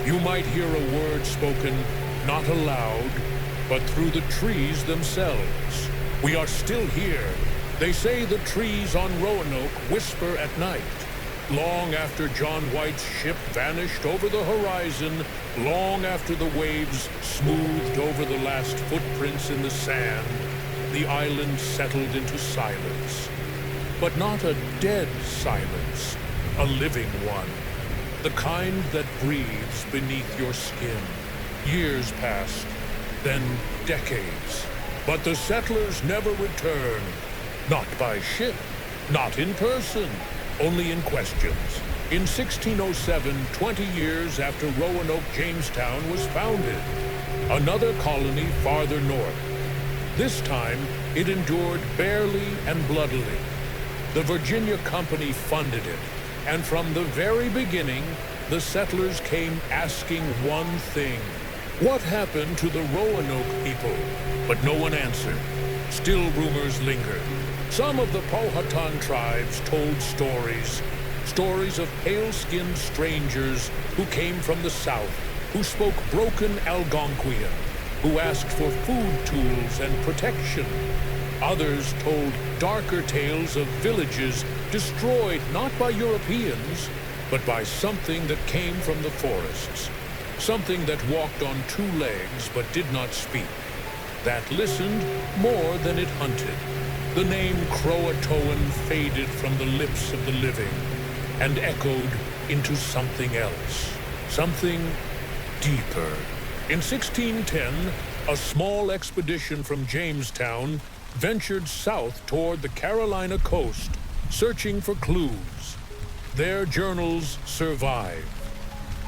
you might hear a word spoken not aloud, but through the trees themselves. We are still here. They say the trees on Roanoke whisper at night. Long after John White's ship vanished over the horizon, long after the waves smoothed over the last footprints in the sand, the island settled into silence. But not a dead silence, a living one. The kind that breathes beneath your skin. Years passed, then decades. But the settlers never returned. Not by ship, not in person, only in questions. In 1607, 20 years after Roanoke, Jamestown was founded, another colony farther north. This time, it endured barely and bloodily. The Virginia Company funded it, and from the very beginning, the settlers came asking one thing. What happened to the Roanoke people? But no one answered. Still rumors lingered. Some of the Powhatan tribes told stories of pale-skinned strangers who came from the south, who spoke broken Algonquian. who asked for food tools and protection. Others told darker tales of villages destroyed not by Europeans, but by something that came from the forests. Something that walked on two legs but did not speak. That listened more than it hunted. The name CROATOAN faded from the lips of the living and echoed into something else, something deeper. In 1610, a small expedition from Jamestown ventured south toward the Carolina coast, searching for clues. Their journals survive.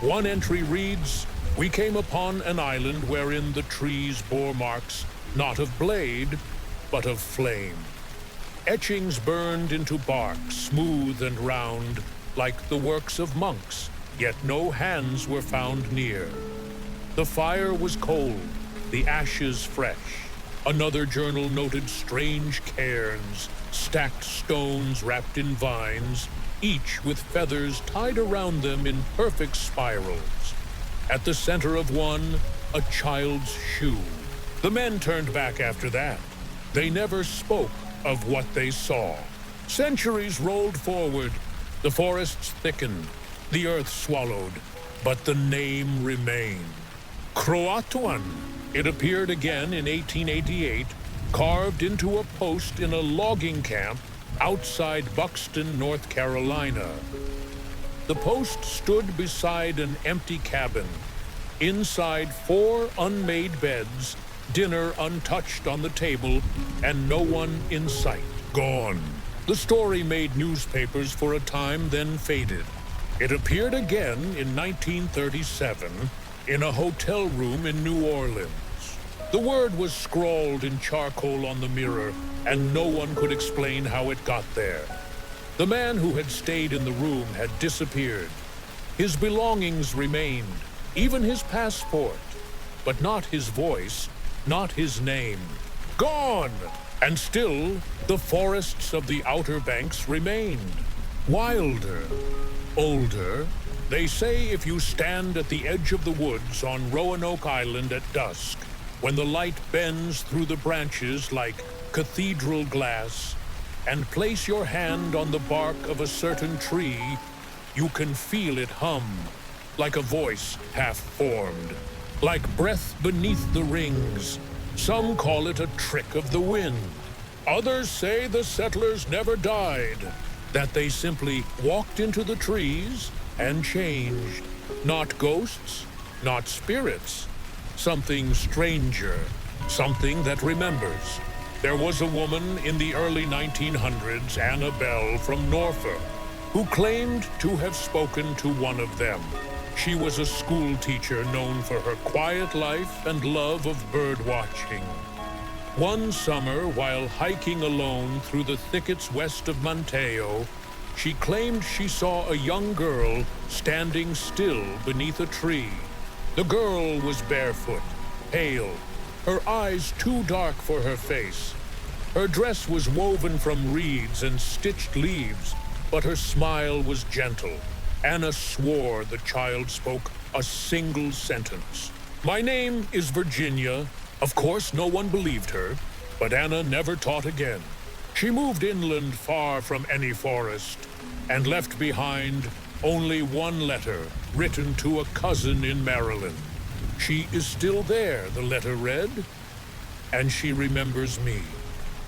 One entry reads, "We came upon an island wherein the trees bore marks not of blade, but of flame. Etchings burned into bark, smooth and round, like the works of monks, yet no hands were found near. The fire was cold, the ashes fresh." Another journal noted strange cairns, stacked stones wrapped in vines, each with feathers tied around them in perfect spirals. At the center of one, a child's shoe. The men turned back after that. They never spoke of what they saw. Centuries rolled forward. The forests thickened, the earth swallowed, but the name remained. CROATOAN. It appeared again in 1888, carved into a post in a logging camp outside Buxton, North Carolina. The post stood beside an empty cabin. Inside, 4 unmade beds, dinner untouched on the table, and no one in sight. Gone. The story made newspapers for a time, then faded. It appeared again in 1937 in a hotel room in New Orleans. The word was scrawled in charcoal on the mirror, and no one could explain how it got there. The man who had stayed in the room had disappeared. His belongings remained, even his passport, but not his voice, not his name. Gone! And still, the forests of the Outer Banks remained. Wilder, older. They say if you stand at the edge of the woods on Roanoke Island at dusk, when the light bends through the branches like cathedral glass, and place your hand on the bark of a certain tree, you can feel it hum, like a voice half-formed, like breath beneath the rings. Some call it a trick of the wind. Others say the settlers never died, that they simply walked into the trees and changed. Not ghosts, not spirits. Something stranger, something that remembers. There was a woman in the early 1900s, Annabelle from Norfolk, who claimed to have spoken to one of them. She was a school teacher known for her quiet life and love of bird watching. One summer, while hiking alone through the thickets west of Monteo, she claimed she saw a young girl standing still beneath a tree. The girl was barefoot, pale, her eyes too dark for her face. Her dress was woven from reeds and stitched leaves, but her smile was gentle. Anna swore the child spoke a single sentence. "My name is Virginia." Of course, no one believed her, but Anna never taught again. She moved inland far from any forest and left behind only one letter written to a cousin in Maryland. "She is still there," the letter read, "and she remembers me."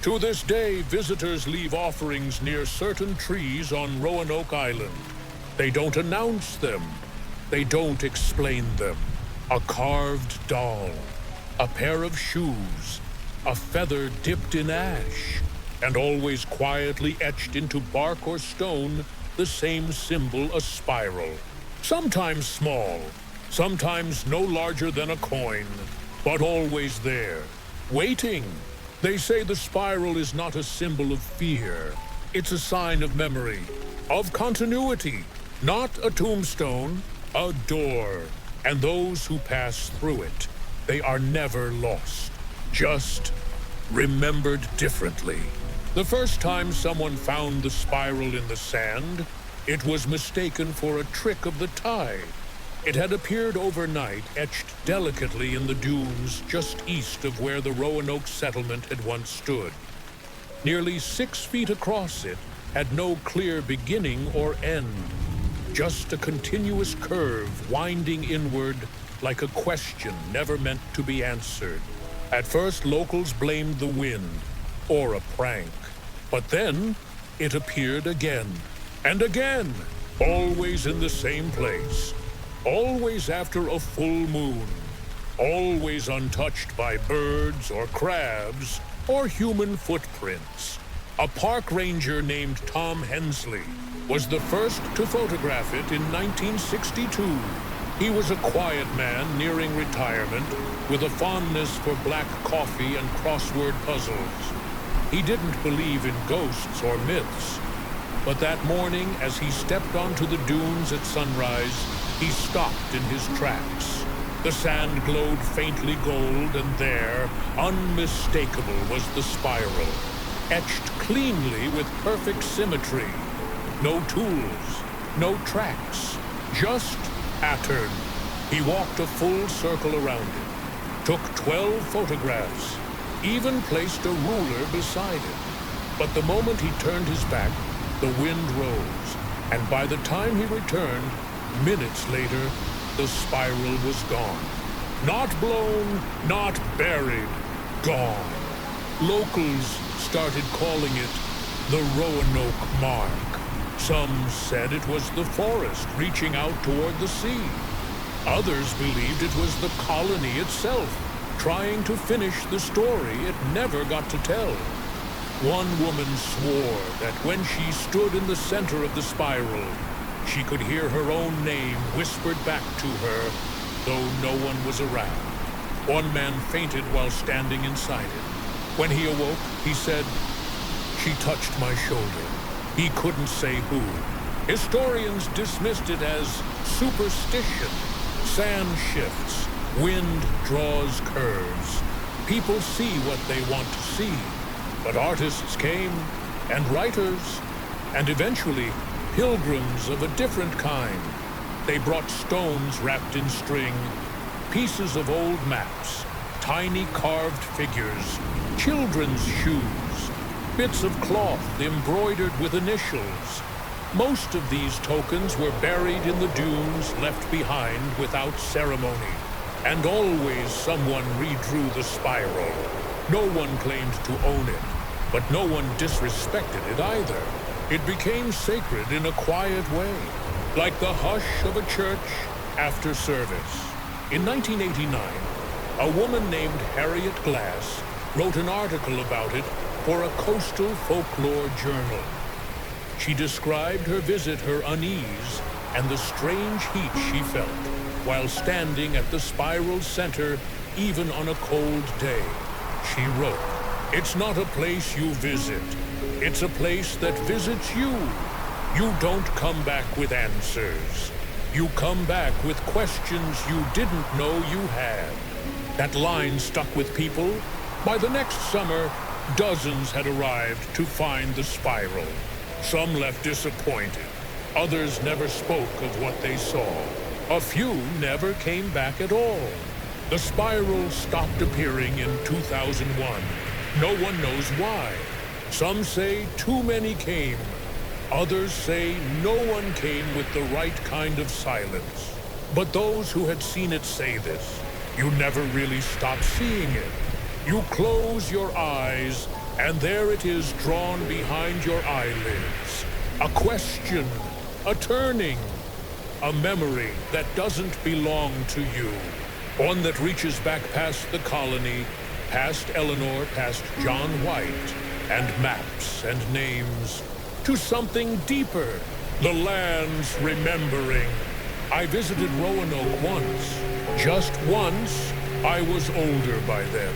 To this day, visitors leave offerings near certain trees on Roanoke Island. They don't announce them. They don't explain them. A carved doll, a pair of shoes, a feather dipped in ash, and always quietly etched into bark or stone, the same symbol, a spiral. Sometimes small, sometimes no larger than a coin, but always there, waiting. They say the spiral is not a symbol of fear. It's a sign of memory, of continuity, not a tombstone, a door. And those who pass through it, they are never lost, just remembered differently. The first time someone found the spiral in the sand, it was mistaken for a trick of the tide. It had appeared overnight, etched delicately in the dunes just east of where the Roanoke settlement had once stood. Nearly 6 feet across, it had no clear beginning or end, just a continuous curve winding inward like a question never meant to be answered. At first, locals blamed the wind, or a prank. But then, it appeared again, and again, always in the same place, always after a full moon, always untouched by birds or crabs or human footprints. A park ranger named Tom Hensley was the first to photograph it in 1962. He was a quiet man nearing retirement with a fondness for black coffee and crossword puzzles. He didn't believe in ghosts or myths, but that morning as he stepped onto the dunes at sunrise, he stopped in his tracks. The sand glowed faintly gold, and there, unmistakable, was the spiral, etched cleanly with perfect symmetry. No tools, no tracks, just pattern. He walked a full circle around it, took 12 photographs, even placed a ruler beside it. But the moment he turned his back, the wind rose, and by the time he returned, minutes later, the spiral was gone. Not blown, not buried, gone. Locals started calling it the Roanoke Mark. Some said it was the forest reaching out toward the sea. Others believed it was the colony itself, trying to finish the story it never got to tell. One woman swore that when she stood in the center of the spiral, she could hear her own name whispered back to her, though no one was around. One man fainted while standing inside it. When he awoke, he said, "She touched my shoulder." He couldn't say who. Historians dismissed it as superstition. Sand shifts, wind draws curves. People see what they want to see. But artists came, and writers, and eventually pilgrims of a different kind. They brought stones wrapped in string, pieces of old maps, tiny carved figures, children's shoes, bits of cloth embroidered with initials. Most of these tokens were buried in the dunes, left behind without ceremony. And always someone redrew the spiral. No one claimed to own it, but no one disrespected it either. It became sacred in a quiet way, like the hush of a church after service. In 1989, a woman named Harriet Glass wrote an article about it for a coastal folklore journal. She described her visit, her unease, and the strange heat she felt while standing at the spiral's center, even on a cold day. She wrote, "It's not a place you visit. It's a place that visits you. You don't come back with answers. You come back with questions you didn't know you had." That line stuck with people. By the next summer, dozens had arrived to find the spiral. Some left disappointed. Others never spoke of what they saw. A few never came back at all. The spiral stopped appearing in 2001. No one knows why. Some say too many came. Others say no one came with the right kind of silence. But those who had seen it say this: you never really stop seeing it. You close your eyes, and there it is drawn behind your eyelids. A question, a turning, a memory that doesn't belong to you. One that reaches back past the colony, past Eleanor, past John White, and maps and names, to something deeper, the land's remembering. I visited Roanoke once. Just once. I was older by then.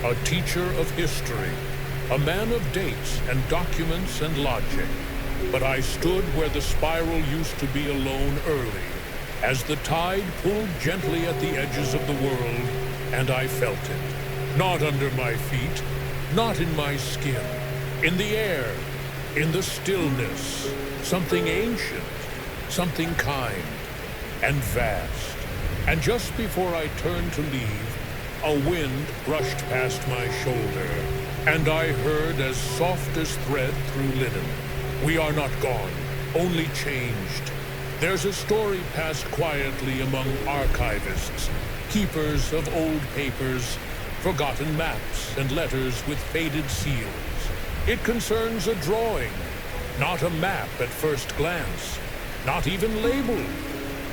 A teacher of history. A man of dates and documents and logic. But I stood where the spiral used to be alone early, as the tide pulled gently at the edges of the world, and I felt it. Not under my feet, not in my skin. In the air, in the stillness, something ancient, something kind. and vast. And just before I turned to leave, a wind brushed past my shoulder, and I heard as soft as thread through linen, "We are not gone, only changed." There's a story passed quietly among archivists, keepers of old papers, forgotten maps and letters with faded seals. It concerns a drawing, not a map at first glance, not even labeled.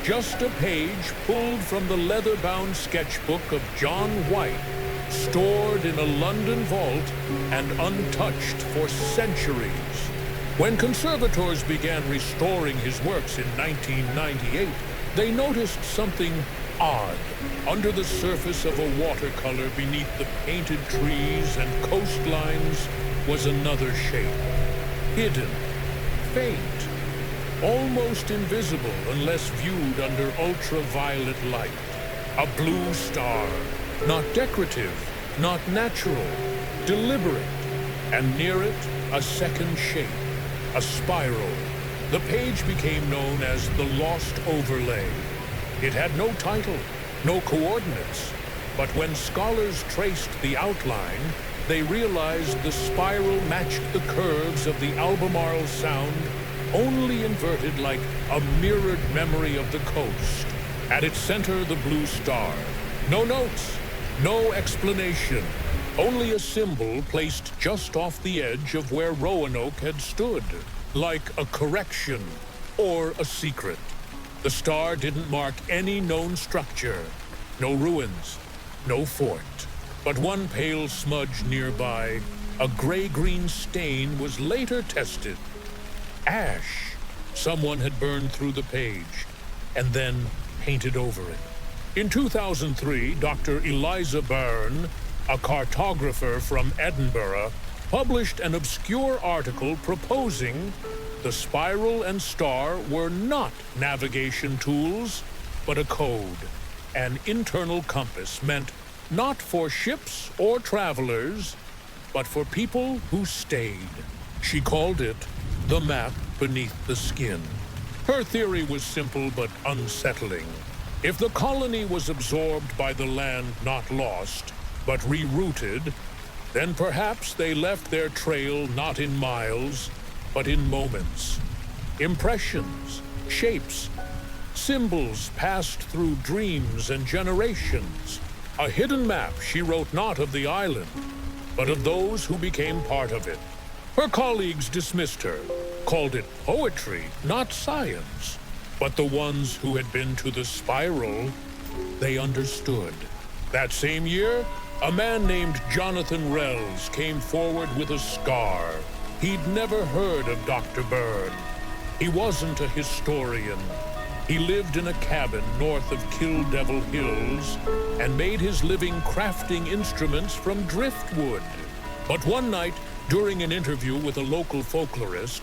Just a page pulled from the leather-bound sketchbook of John White, stored in a London vault and untouched for centuries. When conservators began restoring his works in 1998, they noticed something odd. Under the surface of a watercolor beneath the painted trees and coastlines was another shape, hidden, faint, almost invisible unless viewed under ultraviolet light. A blue star, not decorative, not natural, deliberate, and near it a second shape, a spiral. The page became known as the Lost Overlay. It had no title, no coordinates, but when scholars traced the outline, they realized the spiral matched the curves of the Albemarle Sound, only inverted like a mirrored memory of the coast. At its center, the blue star. No notes, no explanation, only a symbol placed just off the edge of where Roanoke had stood, like a correction or a secret. The star didn't mark any known structure, no ruins, no fort. But one pale smudge nearby, a gray-green stain, was later tested. Ash. Someone had burned through the page and then painted over it. In 2003, Dr. Eliza Byrne, a cartographer from Edinburgh, published an obscure article proposing the spiral and star were not navigation tools, but a code, an internal compass meant not for ships or travelers, but for people who stayed. She called it the map beneath the skin. Her theory was simple but unsettling. If the colony was absorbed by the land not lost, but rerouted, then perhaps they left their trail not in miles, but in moments. Impressions, shapes, symbols passed through dreams and generations. A hidden map she wrote not of the island, but of those who became part of it. Her colleagues dismissed her, called it poetry, not science. But the ones who had been to the spiral, they understood. That same year, a man named Jonathan Rells came forward with a scar. He'd never heard of Dr. Byrne. He wasn't a historian. He lived in a cabin north of Kill Devil Hills and made his living crafting instruments from driftwood. But one night, during an interview with a local folklorist,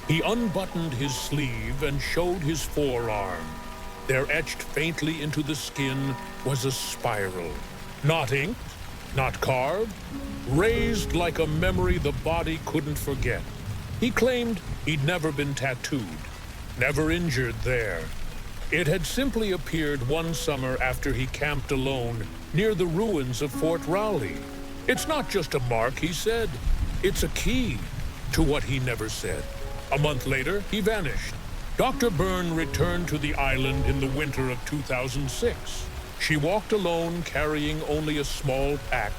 he unbuttoned his sleeve and showed his forearm. There, etched faintly into the skin, was a spiral. Not inked, not carved, raised like a memory the body couldn't forget. He claimed he'd never been tattooed, never injured there. It had simply appeared one summer after he camped alone near the ruins of Fort Rowley. It's not just a mark, he said. It's a key to what he never said. A month later, he vanished. Dr. Byrne returned to the island in the winter of 2006. She walked alone, carrying only a small pack,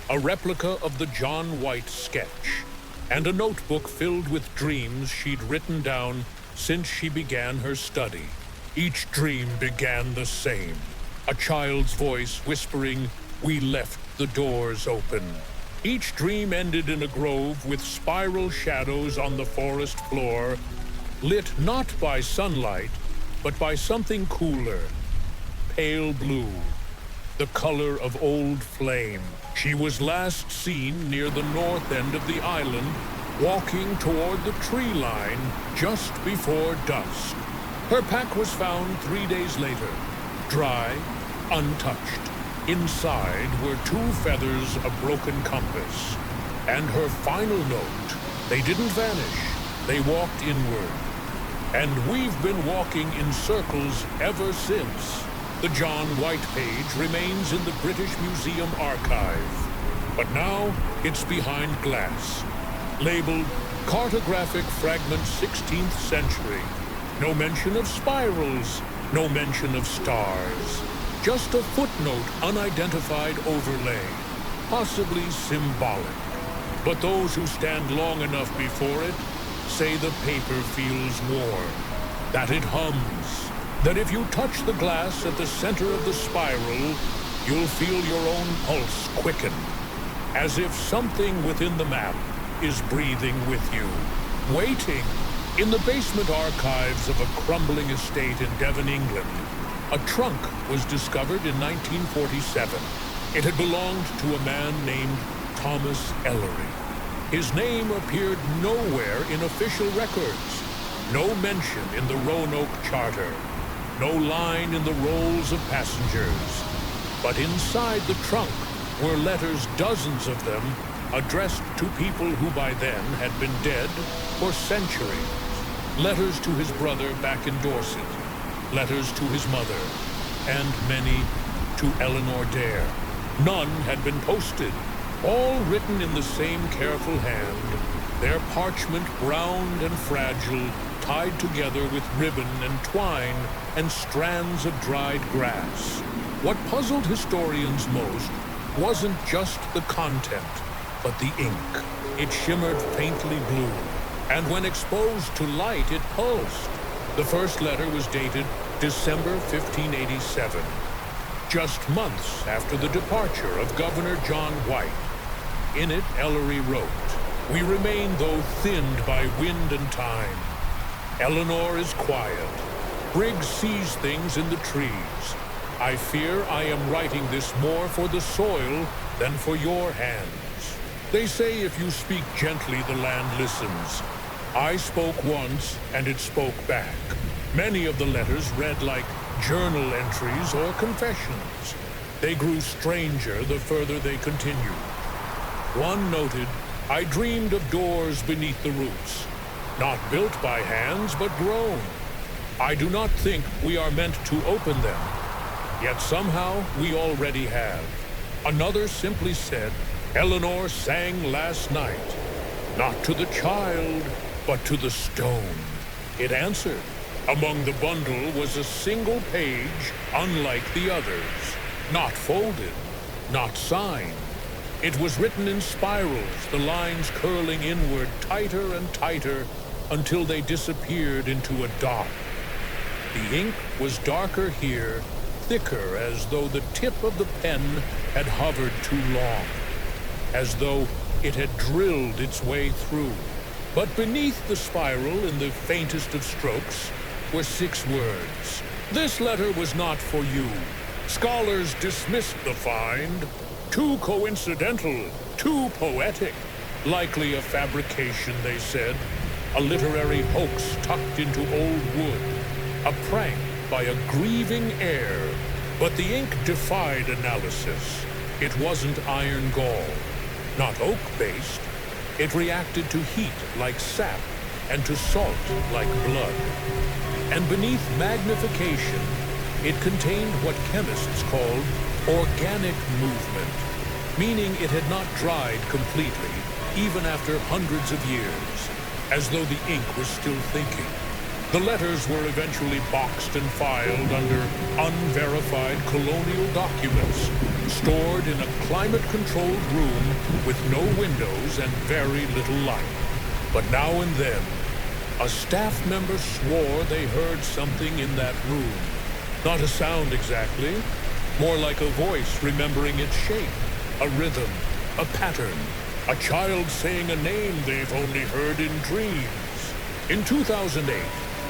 a replica of the John White sketch, and a notebook filled with dreams she'd written down since she began her study. Each dream began the same. A child's voice whispering, "We left the doors open." Each dream ended in a grove with spiral shadows on the forest floor, lit not by sunlight, but by something cooler, pale blue, the color of old flame. She was last seen near the north end of the island, walking toward the tree line just before dusk. Her pack was found 3 days later, dry, untouched. Inside were 2 feathers, a broken compass, and her final note. They didn't vanish, they walked inward. And we've been walking in circles ever since. The John White page remains in the British Museum archive, but now it's behind glass, labeled Cartographic Fragment 16th Century. No mention of spirals, no mention of stars. Just a footnote, unidentified overlay, possibly symbolic. But those who stand long enough before it say the paper feels warm, that it hums, that if you touch the glass at the center of the spiral, you'll feel your own pulse quicken, as if something within the map is breathing with you, waiting. In the basement archives of a crumbling estate in Devon, England, a trunk was discovered in 1947. It had belonged to a man named Thomas Ellery. His name appeared nowhere in official records, no mention in the Roanoke Charter, no line in the rolls of passengers. But inside the trunk were letters, dozens of them, addressed to people who by then had been dead for centuries. Letters to his brother back in Dorset, letters to his mother, and many to Eleanor Dare. None had been posted, all written in the same careful hand, their parchment browned and fragile, tied together with ribbon and twine and strands of dried grass. What puzzled historians most wasn't just the content, but the ink. It shimmered faintly blue, and when exposed to light, it pulsed. The first letter was dated December 1587, just months after the departure of Governor John White. In it, Ellery wrote, "We remain, though thinned by wind and time. Eleanor is quiet. Briggs sees things in the trees. I fear I am writing this more for the soil than for your hands. They say if you speak gently, the land listens. I spoke once, and it spoke back." Many of the letters read like journal entries or confessions. They grew stranger the further they continued. One noted, "I dreamed of doors beneath the roots, not built by hands, but grown. I do not think we are meant to open them, yet somehow we already have." Another simply said, "Eleanor sang last night, not to the child, but to the stone." It answered. Among the bundle was a single page, unlike the others, not folded, not signed. It was written in spirals, the lines curling inward tighter and tighter until they disappeared into a dot. The ink was darker here, thicker, as though the tip of the pen had hovered too long, as though it had drilled its way through. But beneath the spiral, in the faintest of strokes, were 6 words. This letter was not for you. Scholars dismissed the find. Too coincidental, too poetic. Likely a fabrication, they said. A literary hoax tucked into old wood. A prank by a grieving heir. But the ink defied analysis. It wasn't iron gall, not oak-based. It reacted to heat like sap and to salt like blood. And beneath magnification, it contained what chemists called organic movement, meaning it had not dried completely, even after hundreds of years, as though the ink was still thinking. The letters were eventually boxed and filed under unverified colonial documents, stored in a climate-controlled room with no windows and very little light. But now and then, a staff member swore they heard something in that room. Not a sound exactly, more like a voice remembering its shape, a rhythm, a pattern, a child saying a name they've only heard in dreams. In 2008,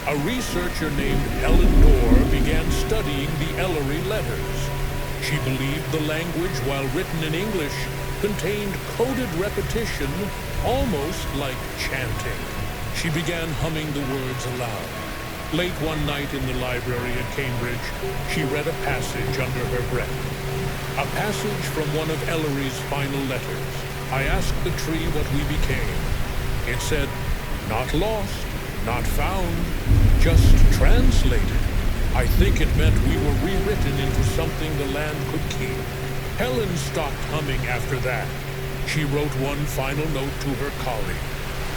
a researcher named Ellen Dorr began studying the Ellery letters. She believed the language, while written in English, contained coded repetition, almost like chanting. She began humming the words aloud. Late one night in the library at Cambridge, she read a passage under her breath. A passage from one of Ellery's final letters. "I asked the tree what we became. It said, not lost, not found, just translated. I think it meant we were rewritten into something the land could keep. Helen stopped humming after that. She wrote one final note to her colleague.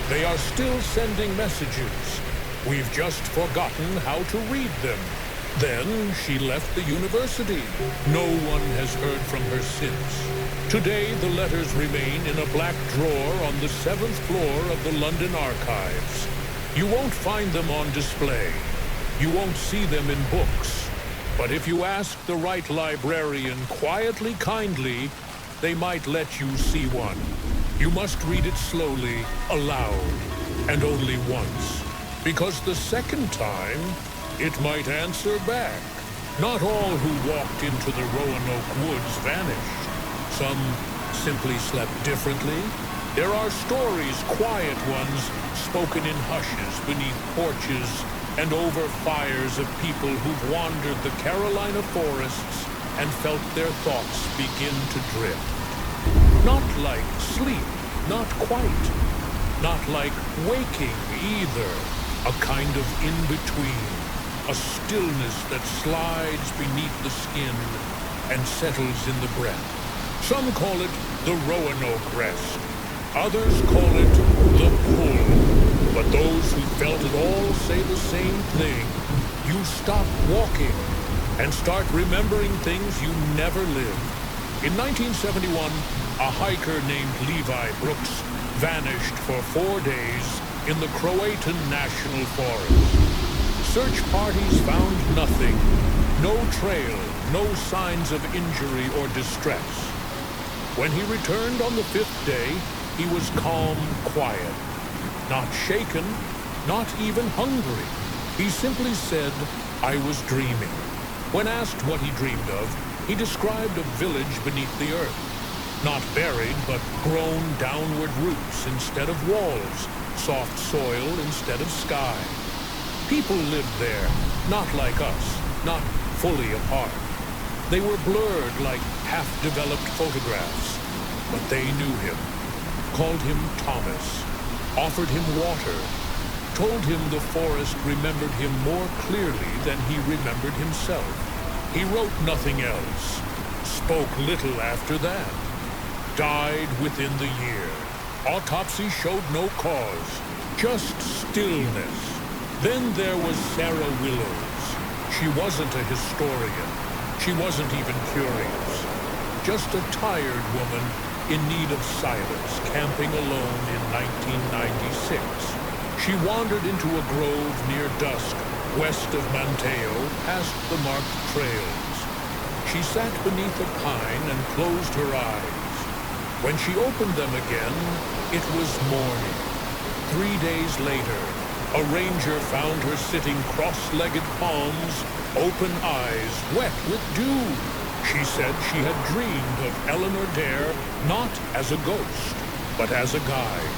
They are still sending messages. We've just forgotten how to read them. Then she left the university. No one has heard from her since. Today, the letters remain in a black drawer on the 7th floor of the London Archives. You won't find them on display. You won't see them in books. But if you ask the right librarian quietly, kindly, they might let you see one. You must read it slowly, aloud, and only once. Because the second time, it might answer back. Not all who walked into the Roanoke woods vanished. Some simply slept differently. There are stories, quiet ones, spoken in hushes beneath porches and over fires of people who've wandered the Carolina forests and felt their thoughts begin to drift. Not like sleep, not quite. Not like waking either. A kind of in-between. A stillness that slides beneath the skin and settles in the breath. Some call it the Roanoke rest. Others call it the pull. But those who felt it all say the same thing. You stop walking and start remembering things you never lived. In 1971, a hiker named Levi Brooks vanished for 4 days in the CROATOAN National Forest. Search parties found nothing. No trail, no signs of injury or distress. When he returned on the 5th day, he was calm, quiet. Not shaken, not even hungry. He simply said, I was dreaming. When asked what he dreamed of, he described a village beneath the earth. Not buried, but grown downward roots instead of walls, soft soil instead of sky. People lived there, not like us, not fully apart. They were blurred like half-developed photographs, but they knew him, called him Thomas, offered him water, told him the forest remembered him more clearly than he remembered himself. He wrote nothing else, spoke little after that, died within the year. Autopsy showed no cause, just stillness. Then there was Sarah Willows. She wasn't a historian. She wasn't even curious. Just a tired woman in need of silence, camping alone in 1996. She wandered into a grove near dusk, west of Manteo, past the marked trails. She sat beneath a pine and closed her eyes. When she opened them again, it was morning. 3 days later, a ranger found her sitting cross-legged palms, open eyes, wet with dew. She said she had dreamed of Eleanor Dare not as a ghost, but as a guide.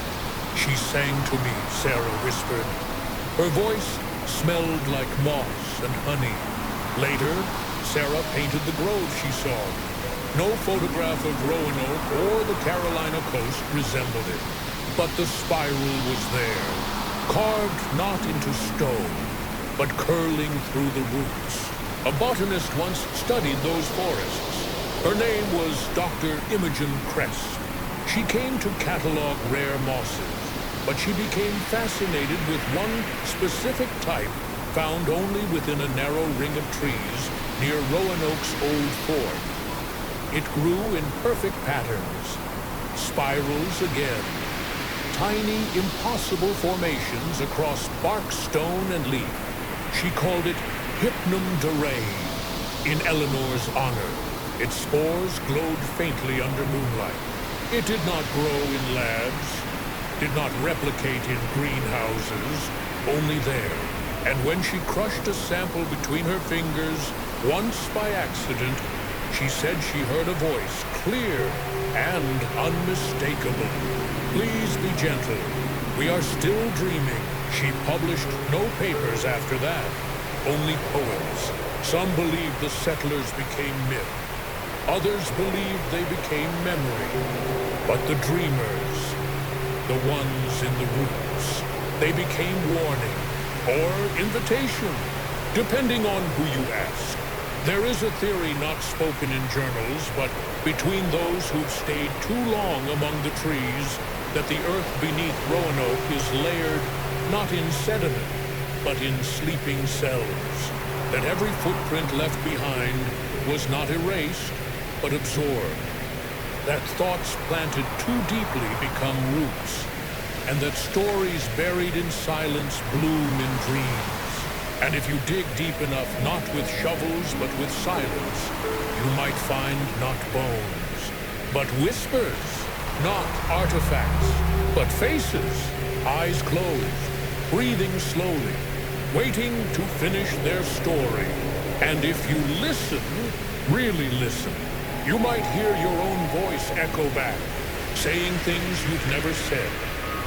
She sang to me, Sarah whispered. Her voice smelled like moss and honey. Later, Sarah painted the grove she saw. No photograph of Roanoke or the Carolina coast resembled it, but the spiral was there, carved not into stone, but curling through the roots. A botanist once studied those forests. Her name was Dr. Imogen Crest. She came to catalog rare mosses, but she became fascinated with one specific type found only within a narrow ring of trees near Roanoke's old fort. It grew in perfect patterns, spirals again, tiny, impossible formations across bark, stone, and leaf. She called it Hypnum Durae, in Eleanor's honor. Its spores glowed faintly under moonlight. It did not grow in labs, did not replicate in greenhouses, only there. And when she crushed a sample between her fingers, once by accident, she said she heard a voice, clear and unmistakable. Please be gentle. We are still dreaming. She published no papers after that, only poems. Some believed the settlers became myth. Others believed they became memory. But the dreamers, the ones in the roots, they became warning. or invitation, depending on who you ask. There is a theory not spoken in journals, but between those who've stayed too long among the trees, that the earth beneath Roanoke is layered not in sediment, but in sleeping cells, that every footprint left behind was not erased, but absorbed, that thoughts planted too deeply become roots, and that stories buried in silence bloom in dreams. And if you dig deep enough, not with shovels, but with silence, you might find not bones, but whispers, not artifacts, but faces, eyes closed, breathing slowly, waiting to finish their story. And if you listen, really listen, you might hear your own voice echo back, saying things you've never said,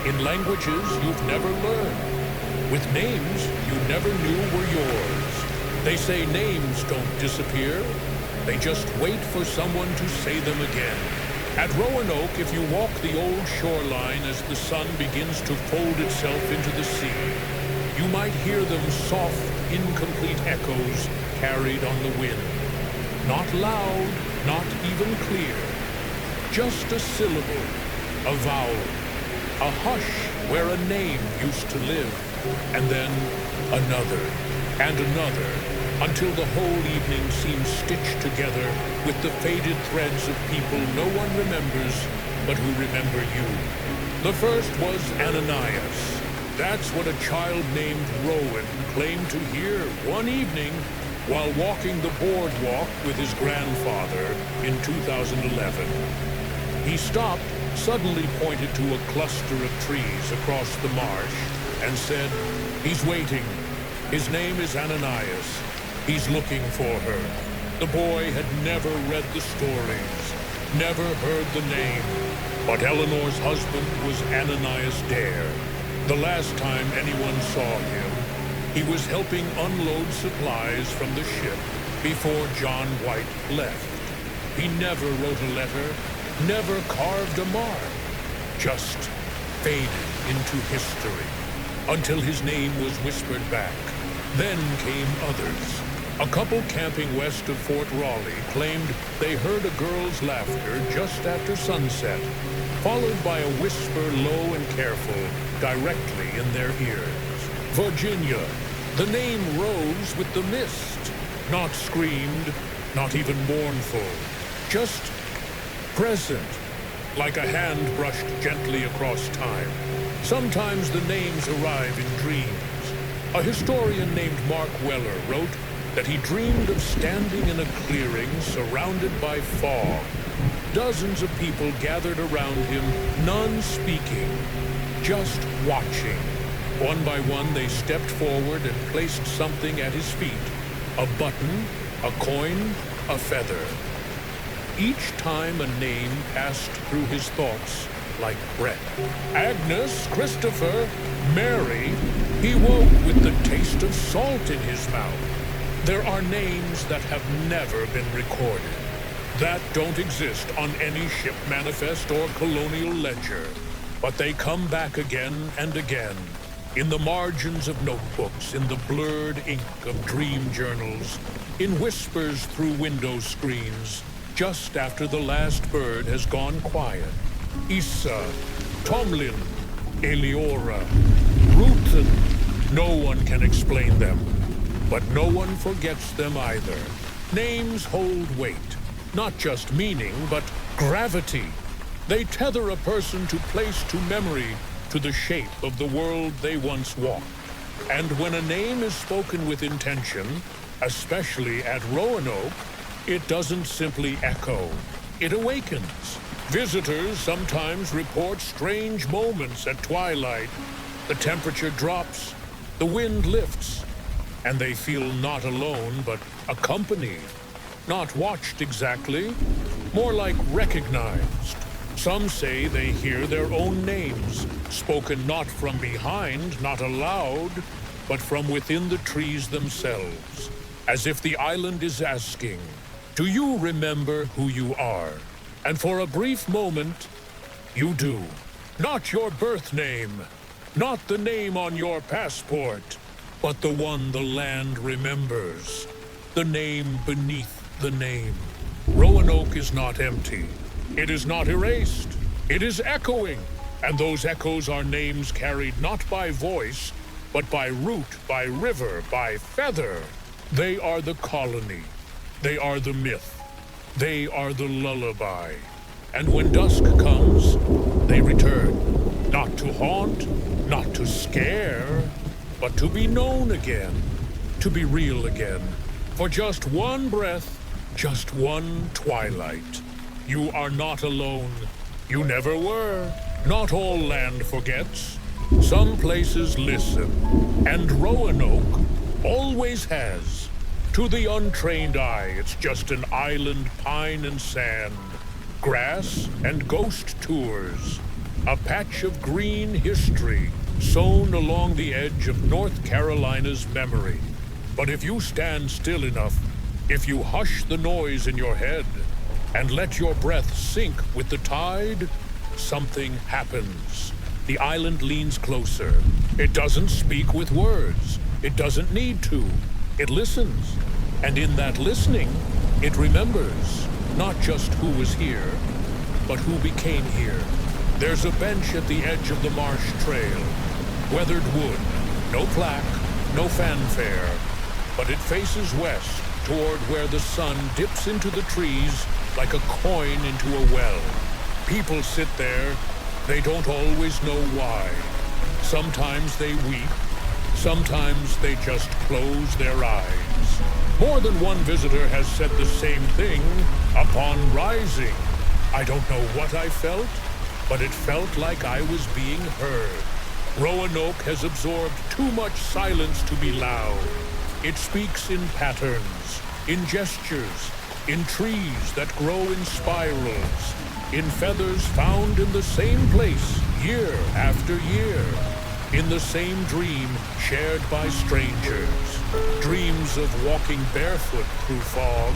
in languages you've never learned, with names you never knew were yours. They say names don't disappear, they just wait for someone to say them again. At Roanoke, if you walk the old shoreline as the sun begins to fold itself into the sea, you might hear them soft, incomplete echoes carried on the wind. Not loud, not even clear, just a syllable, a vowel, a hush where a name used to live, and then another, and another, until the whole evening seems stitched together with the faded threads of people no one remembers, but who remember you. The first was Ananias. That's what a child named Rowan claimed to hear one evening while walking the boardwalk with his grandfather in 2011. He stopped, suddenly pointed to a cluster of trees across the marsh, and said, "He's waiting. His name is Ananias. He's looking for her." The boy had never read the stories, never heard the name, but Eleanor's husband was Ananias Dare. The last time anyone saw him, he was helping unload supplies from the ship before John White left. He never wrote a letter, never carved a mark, just faded into history, until his name was whispered back. Then came others. A couple camping west of Fort Raleigh claimed they heard a girl's laughter just after sunset, followed by a whisper low and careful directly in their ears. Virginia. The name rose with the mist, not screamed, not even mournful, just present, like a hand brushed gently across time. Sometimes the names arrive in dreams. A historian named Mark Weller wrote that he dreamed of standing in a clearing surrounded by fog. Dozens of people gathered around him, none speaking, just watching. One by one, they stepped forward and placed something at his feet. A button, a coin, a feather. Each time a name passed through his thoughts like breath. Agnes, Christopher, Mary. He woke with the taste of salt in his mouth. There are names that have never been recorded, that don't exist on any ship manifest or colonial ledger, but they come back again and again, in the margins of notebooks, in the blurred ink of dream journals, in whispers through window screens, just after the last bird has gone quiet. Issa, Tomlin, Eleora, Rutan. No one can explain them, but no one forgets them either. Names hold weight, not just meaning, but gravity. They tether a person to place, to memory, to the shape of the world they once walked. And when a name is spoken with intention, especially at Roanoke, it doesn't simply echo, it awakens. Visitors sometimes report strange moments at twilight. The temperature drops, the wind lifts, and they feel not alone, but accompanied. Not watched exactly, more like recognized. Some say they hear their own names, spoken not from behind, not aloud, but from within the trees themselves, as if the island is asking, "Do you remember who you are?" And for a brief moment, you do. Not your birth name, not the name on your passport, but the one the land remembers. The name beneath the name. Roanoke is not empty. It is not erased. It is echoing. And those echoes are names carried not by voice, but by root, by river, by feather. They are the colony. They are the myth. They are the lullaby. And when dusk comes, they return. Not to haunt, not to scare, but to be known again. To be real again. For just one breath, just one twilight. You are not alone. You never were. Not all land forgets. Some places listen. And Roanoke always has. To the untrained eye, it's just an island, pine and sand, grass and ghost tours. A patch of green history sown along the edge of North Carolina's memory. But if you stand still enough, if you hush the noise in your head, and let your breath sink with the tide, something happens. The island leans closer. It doesn't speak with words. It doesn't need to. It listens. And in that listening, it remembers not just who was here, but who became here. There's a bench at the edge of the marsh trail. Weathered wood. No plaque, no fanfare. But it faces west, toward where the sun dips into the trees like a coin into a well. People sit there. They don't always know why. Sometimes they weep. Sometimes they just close their eyes. More than one visitor has said the same thing upon rising. I don't know what I felt, but it felt like I was being heard. Roanoke has absorbed too much silence to be loud. It speaks in patterns, in gestures, in trees that grow in spirals, in feathers found in the same place year after year, in the same dream shared by strangers, dreams of walking barefoot through fog,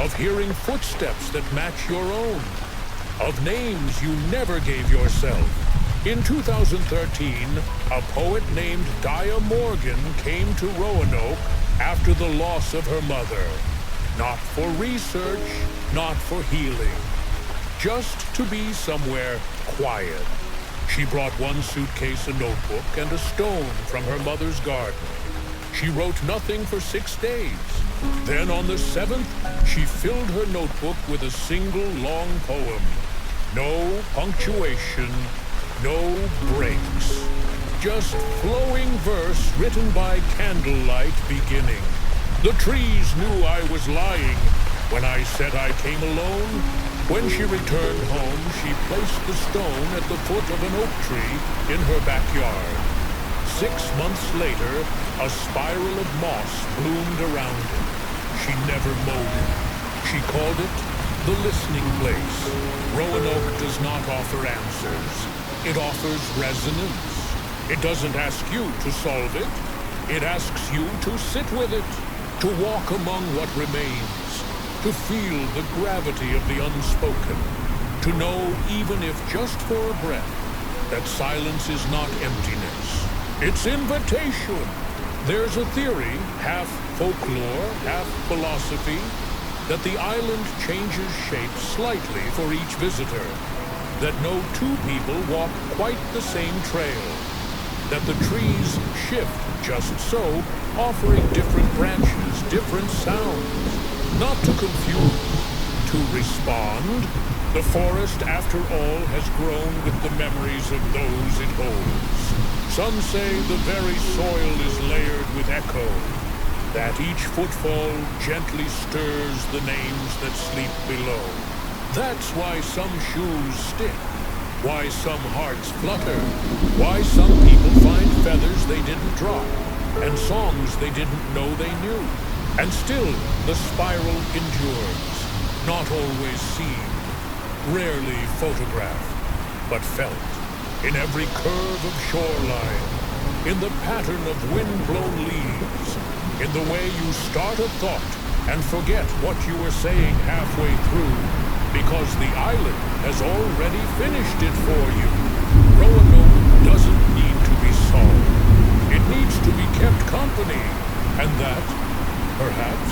of hearing footsteps that match your own, of names you never gave yourself. In 2013, a poet named Dia Morgan came to Roanoke after the loss of her mother. Not for research, not for healing. Just to be somewhere quiet. She brought one suitcase, a notebook, and a stone from her mother's garden. She wrote nothing for 6 days. Then on the 7th, she filled her notebook with a single long poem. No punctuation, no breaks. Just flowing verse written by candlelight beginning. The trees knew I was lying when I said I came alone. When she returned home, she placed the stone at the foot of an oak tree in her backyard. 6 months later, a spiral of moss bloomed around it. She never mowed it. She called it the listening place. Roanoke does not offer answers. It offers resonance. It doesn't ask you to solve it. It asks you to sit with it, to walk among what remains, to feel the gravity of the unspoken, to know, even if just for a breath, that silence is not emptiness. It's invitation. There's a theory, half folklore, half philosophy, that the island changes shape slightly for each visitor, that no two people walk quite the same trail, that the trees shift just so, offering different branches, different sounds, not to confuse, to respond. The forest, after all, has grown with the memories of those it holds. Some say the very soil is layered with echo, that each footfall gently stirs the names that sleep below. That's why some shoes stick, why some hearts flutter, why some people find feathers they didn't drop, and songs they didn't know they knew. And still, the spiral endures, not always seen, rarely photographed, but felt, in every curve of shoreline, in the pattern of wind-blown leaves, in the way you start a thought and forget what you were saying halfway through, because the island has already finished it for you. Roanoke doesn't need to be solved. It needs to be kept company, and that, perhaps,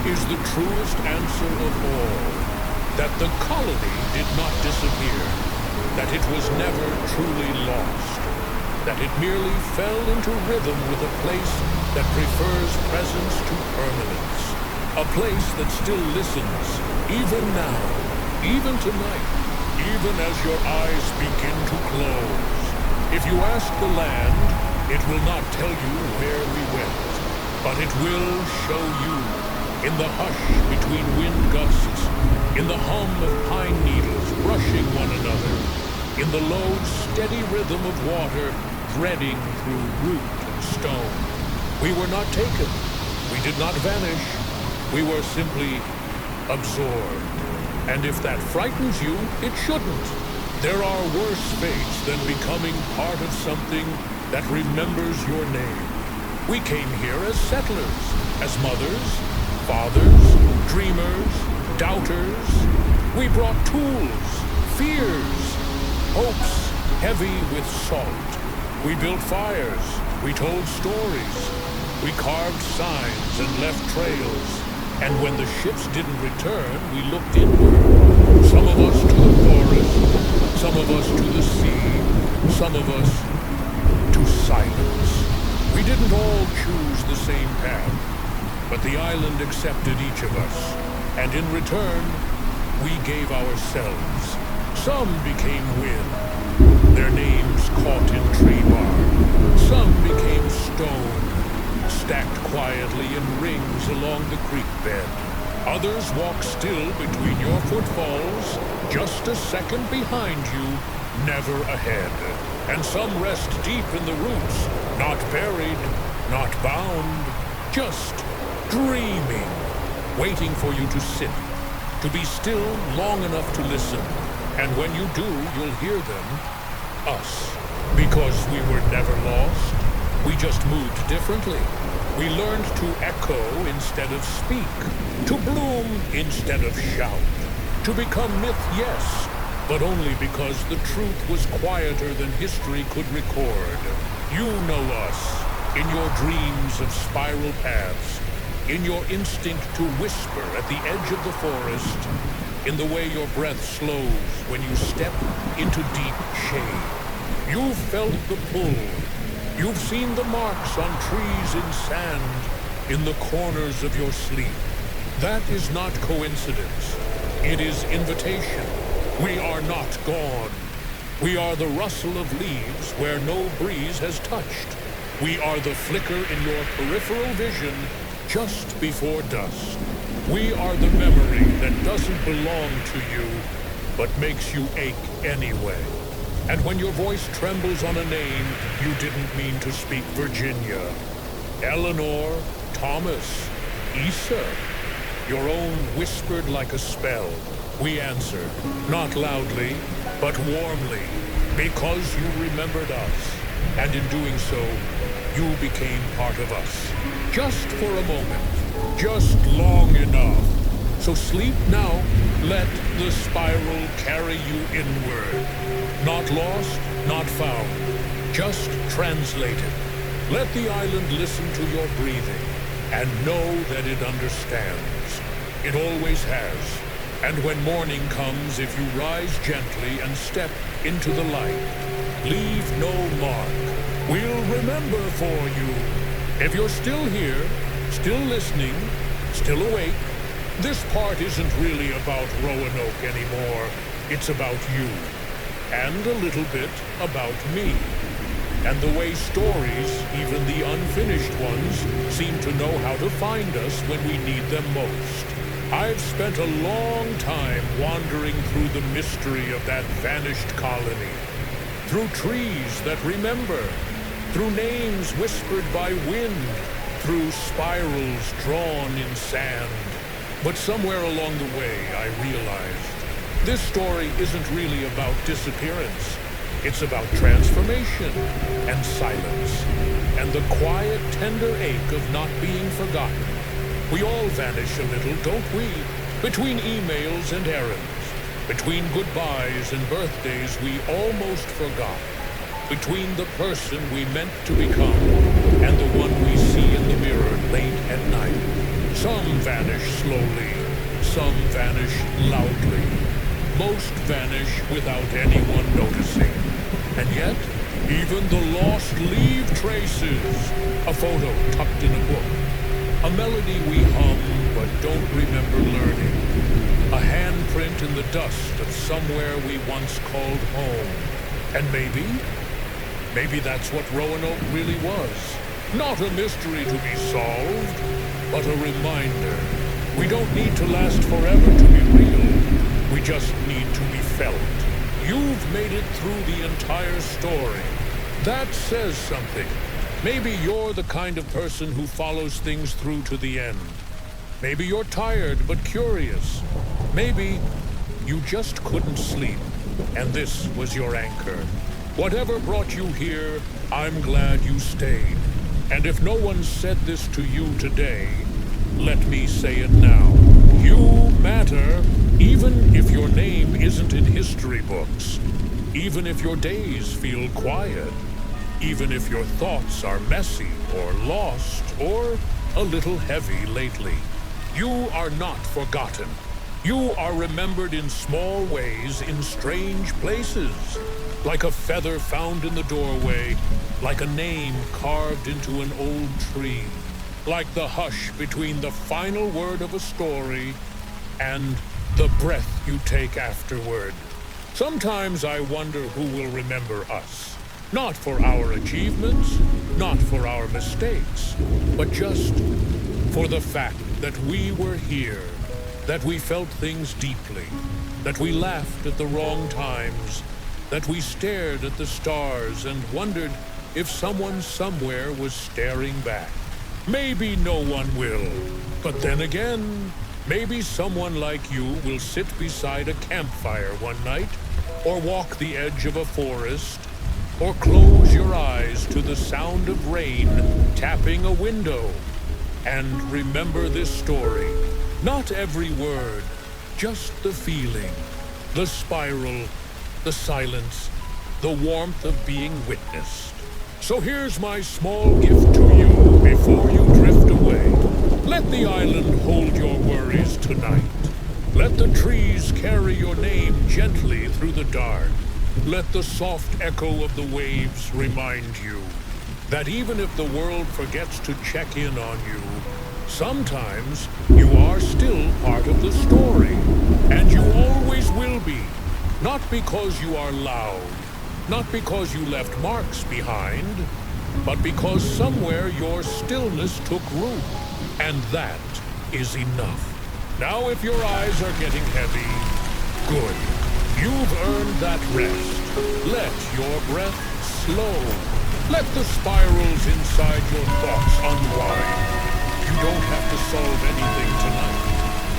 is the truest answer of all. That the colony did not disappear, that it was never truly lost, that it merely fell into rhythm with a place that prefers presence to permanence, a place that still listens, even now, even tonight, even as your eyes begin to close. If you ask the land, it will not tell you where we went, but it will show you, in the hush between wind gusts, in the hum of pine needles brushing one another, in the low, steady rhythm of water threading through root and stone. We were not taken. We did not vanish. We were simply absorbed. And if that frightens you, it shouldn't. There are worse fates than becoming part of something that remembers your name. We came here as settlers, as mothers, fathers, dreamers, doubters. We brought tools, fears, hopes heavy with salt. We built fires, we told stories, we carved signs and left trails. And when the ships didn't return, we looked inward. Some of us to the forest, some of us to the sea, some of us to silence. We didn't all choose the same path, but the island accepted each of us. And in return, we gave ourselves. Some became wind, their names caught in tree bark. Some became stone, stacked quietly in rings along the creek bed. Others walk still between your footfalls, just a second behind you, never ahead. And some rest deep in the roots, not buried, not bound, just dreaming, waiting for you to sit, to be still long enough to listen. And when you do, you'll hear them, us, because we were never lost. We just moved differently. We learned to echo instead of speak, to bloom instead of shout, to become myth, yes, but only because the truth was quieter than history could record. You know us, in your dreams of spiral paths, in your instinct to whisper at the edge of the forest, in the way your breath slows when you step into deep shade. You've felt the pull. You've seen the marks on trees in sand, in the corners of your sleep. That is not coincidence. It is invitation. We are not gone. We are the rustle of leaves where no breeze has touched. We are the flicker in your peripheral vision just before dusk. We are the memory that doesn't belong to you, but makes you ache anyway. And when your voice trembles on a name, you didn't mean to speak Virginia. Eleanor, Thomas, Issa, your own whispered like a spell. We answered, not loudly, but warmly, because you remembered us. And in doing so, you became part of us. Just for a moment, just long enough. So sleep now, let the spiral carry you inward. Not lost, not found, just translated. Let the island listen to your breathing and know that it understands. It always has. And when morning comes, if you rise gently and step into the light, leave no mark. We'll remember for you. If you're still here, still listening, still awake, this part isn't really about Roanoke anymore. It's about you. And a little bit about me. And the way stories, even the unfinished ones, seem to know how to find us when we need them most. I've spent a long time wandering through the mystery of that vanished colony. Through trees that remember. Through names whispered by wind. Through spirals drawn in sand. But somewhere along the way, I realized this story isn't really about disappearance. It's about transformation and silence and the quiet, tender ache of not being forgotten. We all vanish a little, don't we? Between emails and errands, between goodbyes and birthdays we almost forgot. between the person we meant to become and the one we see in the mirror late at night. Some vanish slowly, some vanish loudly. Most vanish without anyone noticing. And yet, even the lost leave traces. A photo tucked in a book. A melody we hum but don't remember learning. A handprint in the dust of somewhere we once called home. And maybe that's what Roanoke really was. Not a mystery to be solved, but a reminder. We don't need to last forever to be real. We just need to be felt. You've made it through the entire story. That says something. Maybe you're the kind of person who follows things through to the end. Maybe you're tired but curious. Maybe you just couldn't sleep, and this was your anchor. Whatever brought you here, I'm glad you stayed. And if no one said this to you today, let me say it now. You matter, even if your name isn't in history books. Even if your days feel quiet. Even if your thoughts are messy or lost or a little heavy lately. You are not forgotten. You are remembered in small ways, in strange places. Like a feather found in the doorway, like a name carved into an old tree, like the hush between the final word of a story and the breath you take afterward. Sometimes I wonder who will remember us, not for our achievements, not for our mistakes, but just for the fact that we were here, that we felt things deeply, that we laughed at the wrong times, that we stared at the stars and wondered if someone somewhere was staring back. Maybe no one will, but then again, maybe someone like you will sit beside a campfire one night, or walk the edge of a forest, or close your eyes to the sound of rain tapping a window, and remember this story. Not every word, just the feeling, the spiral, the silence, the warmth of being witnessed. So here's my small gift to you before you drift away. Let the island hold your worries tonight. Let the trees carry your name gently through the dark. Let the soft echo of the waves remind you that even if the world forgets to check in on you, sometimes you are still part of the story. And you always will be. Not because you are loud, not because you left marks behind, but because somewhere your stillness took root. And that is enough. Now if your eyes are getting heavy, good. You've earned that rest. Let your breath slow. Let the spirals inside your thoughts unwind. You don't have to solve anything tonight.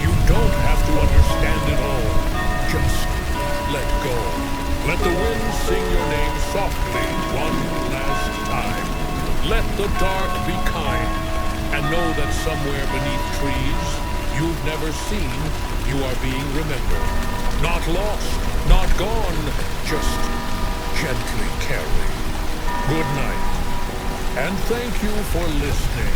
You don't have to understand it all. Just let go. Let the wind sing your name softly one last time. Let the dark be kind, and know that somewhere beneath trees you've never seen, you are being remembered. Not lost, not gone, just gently carried. Good night, and thank you for listening.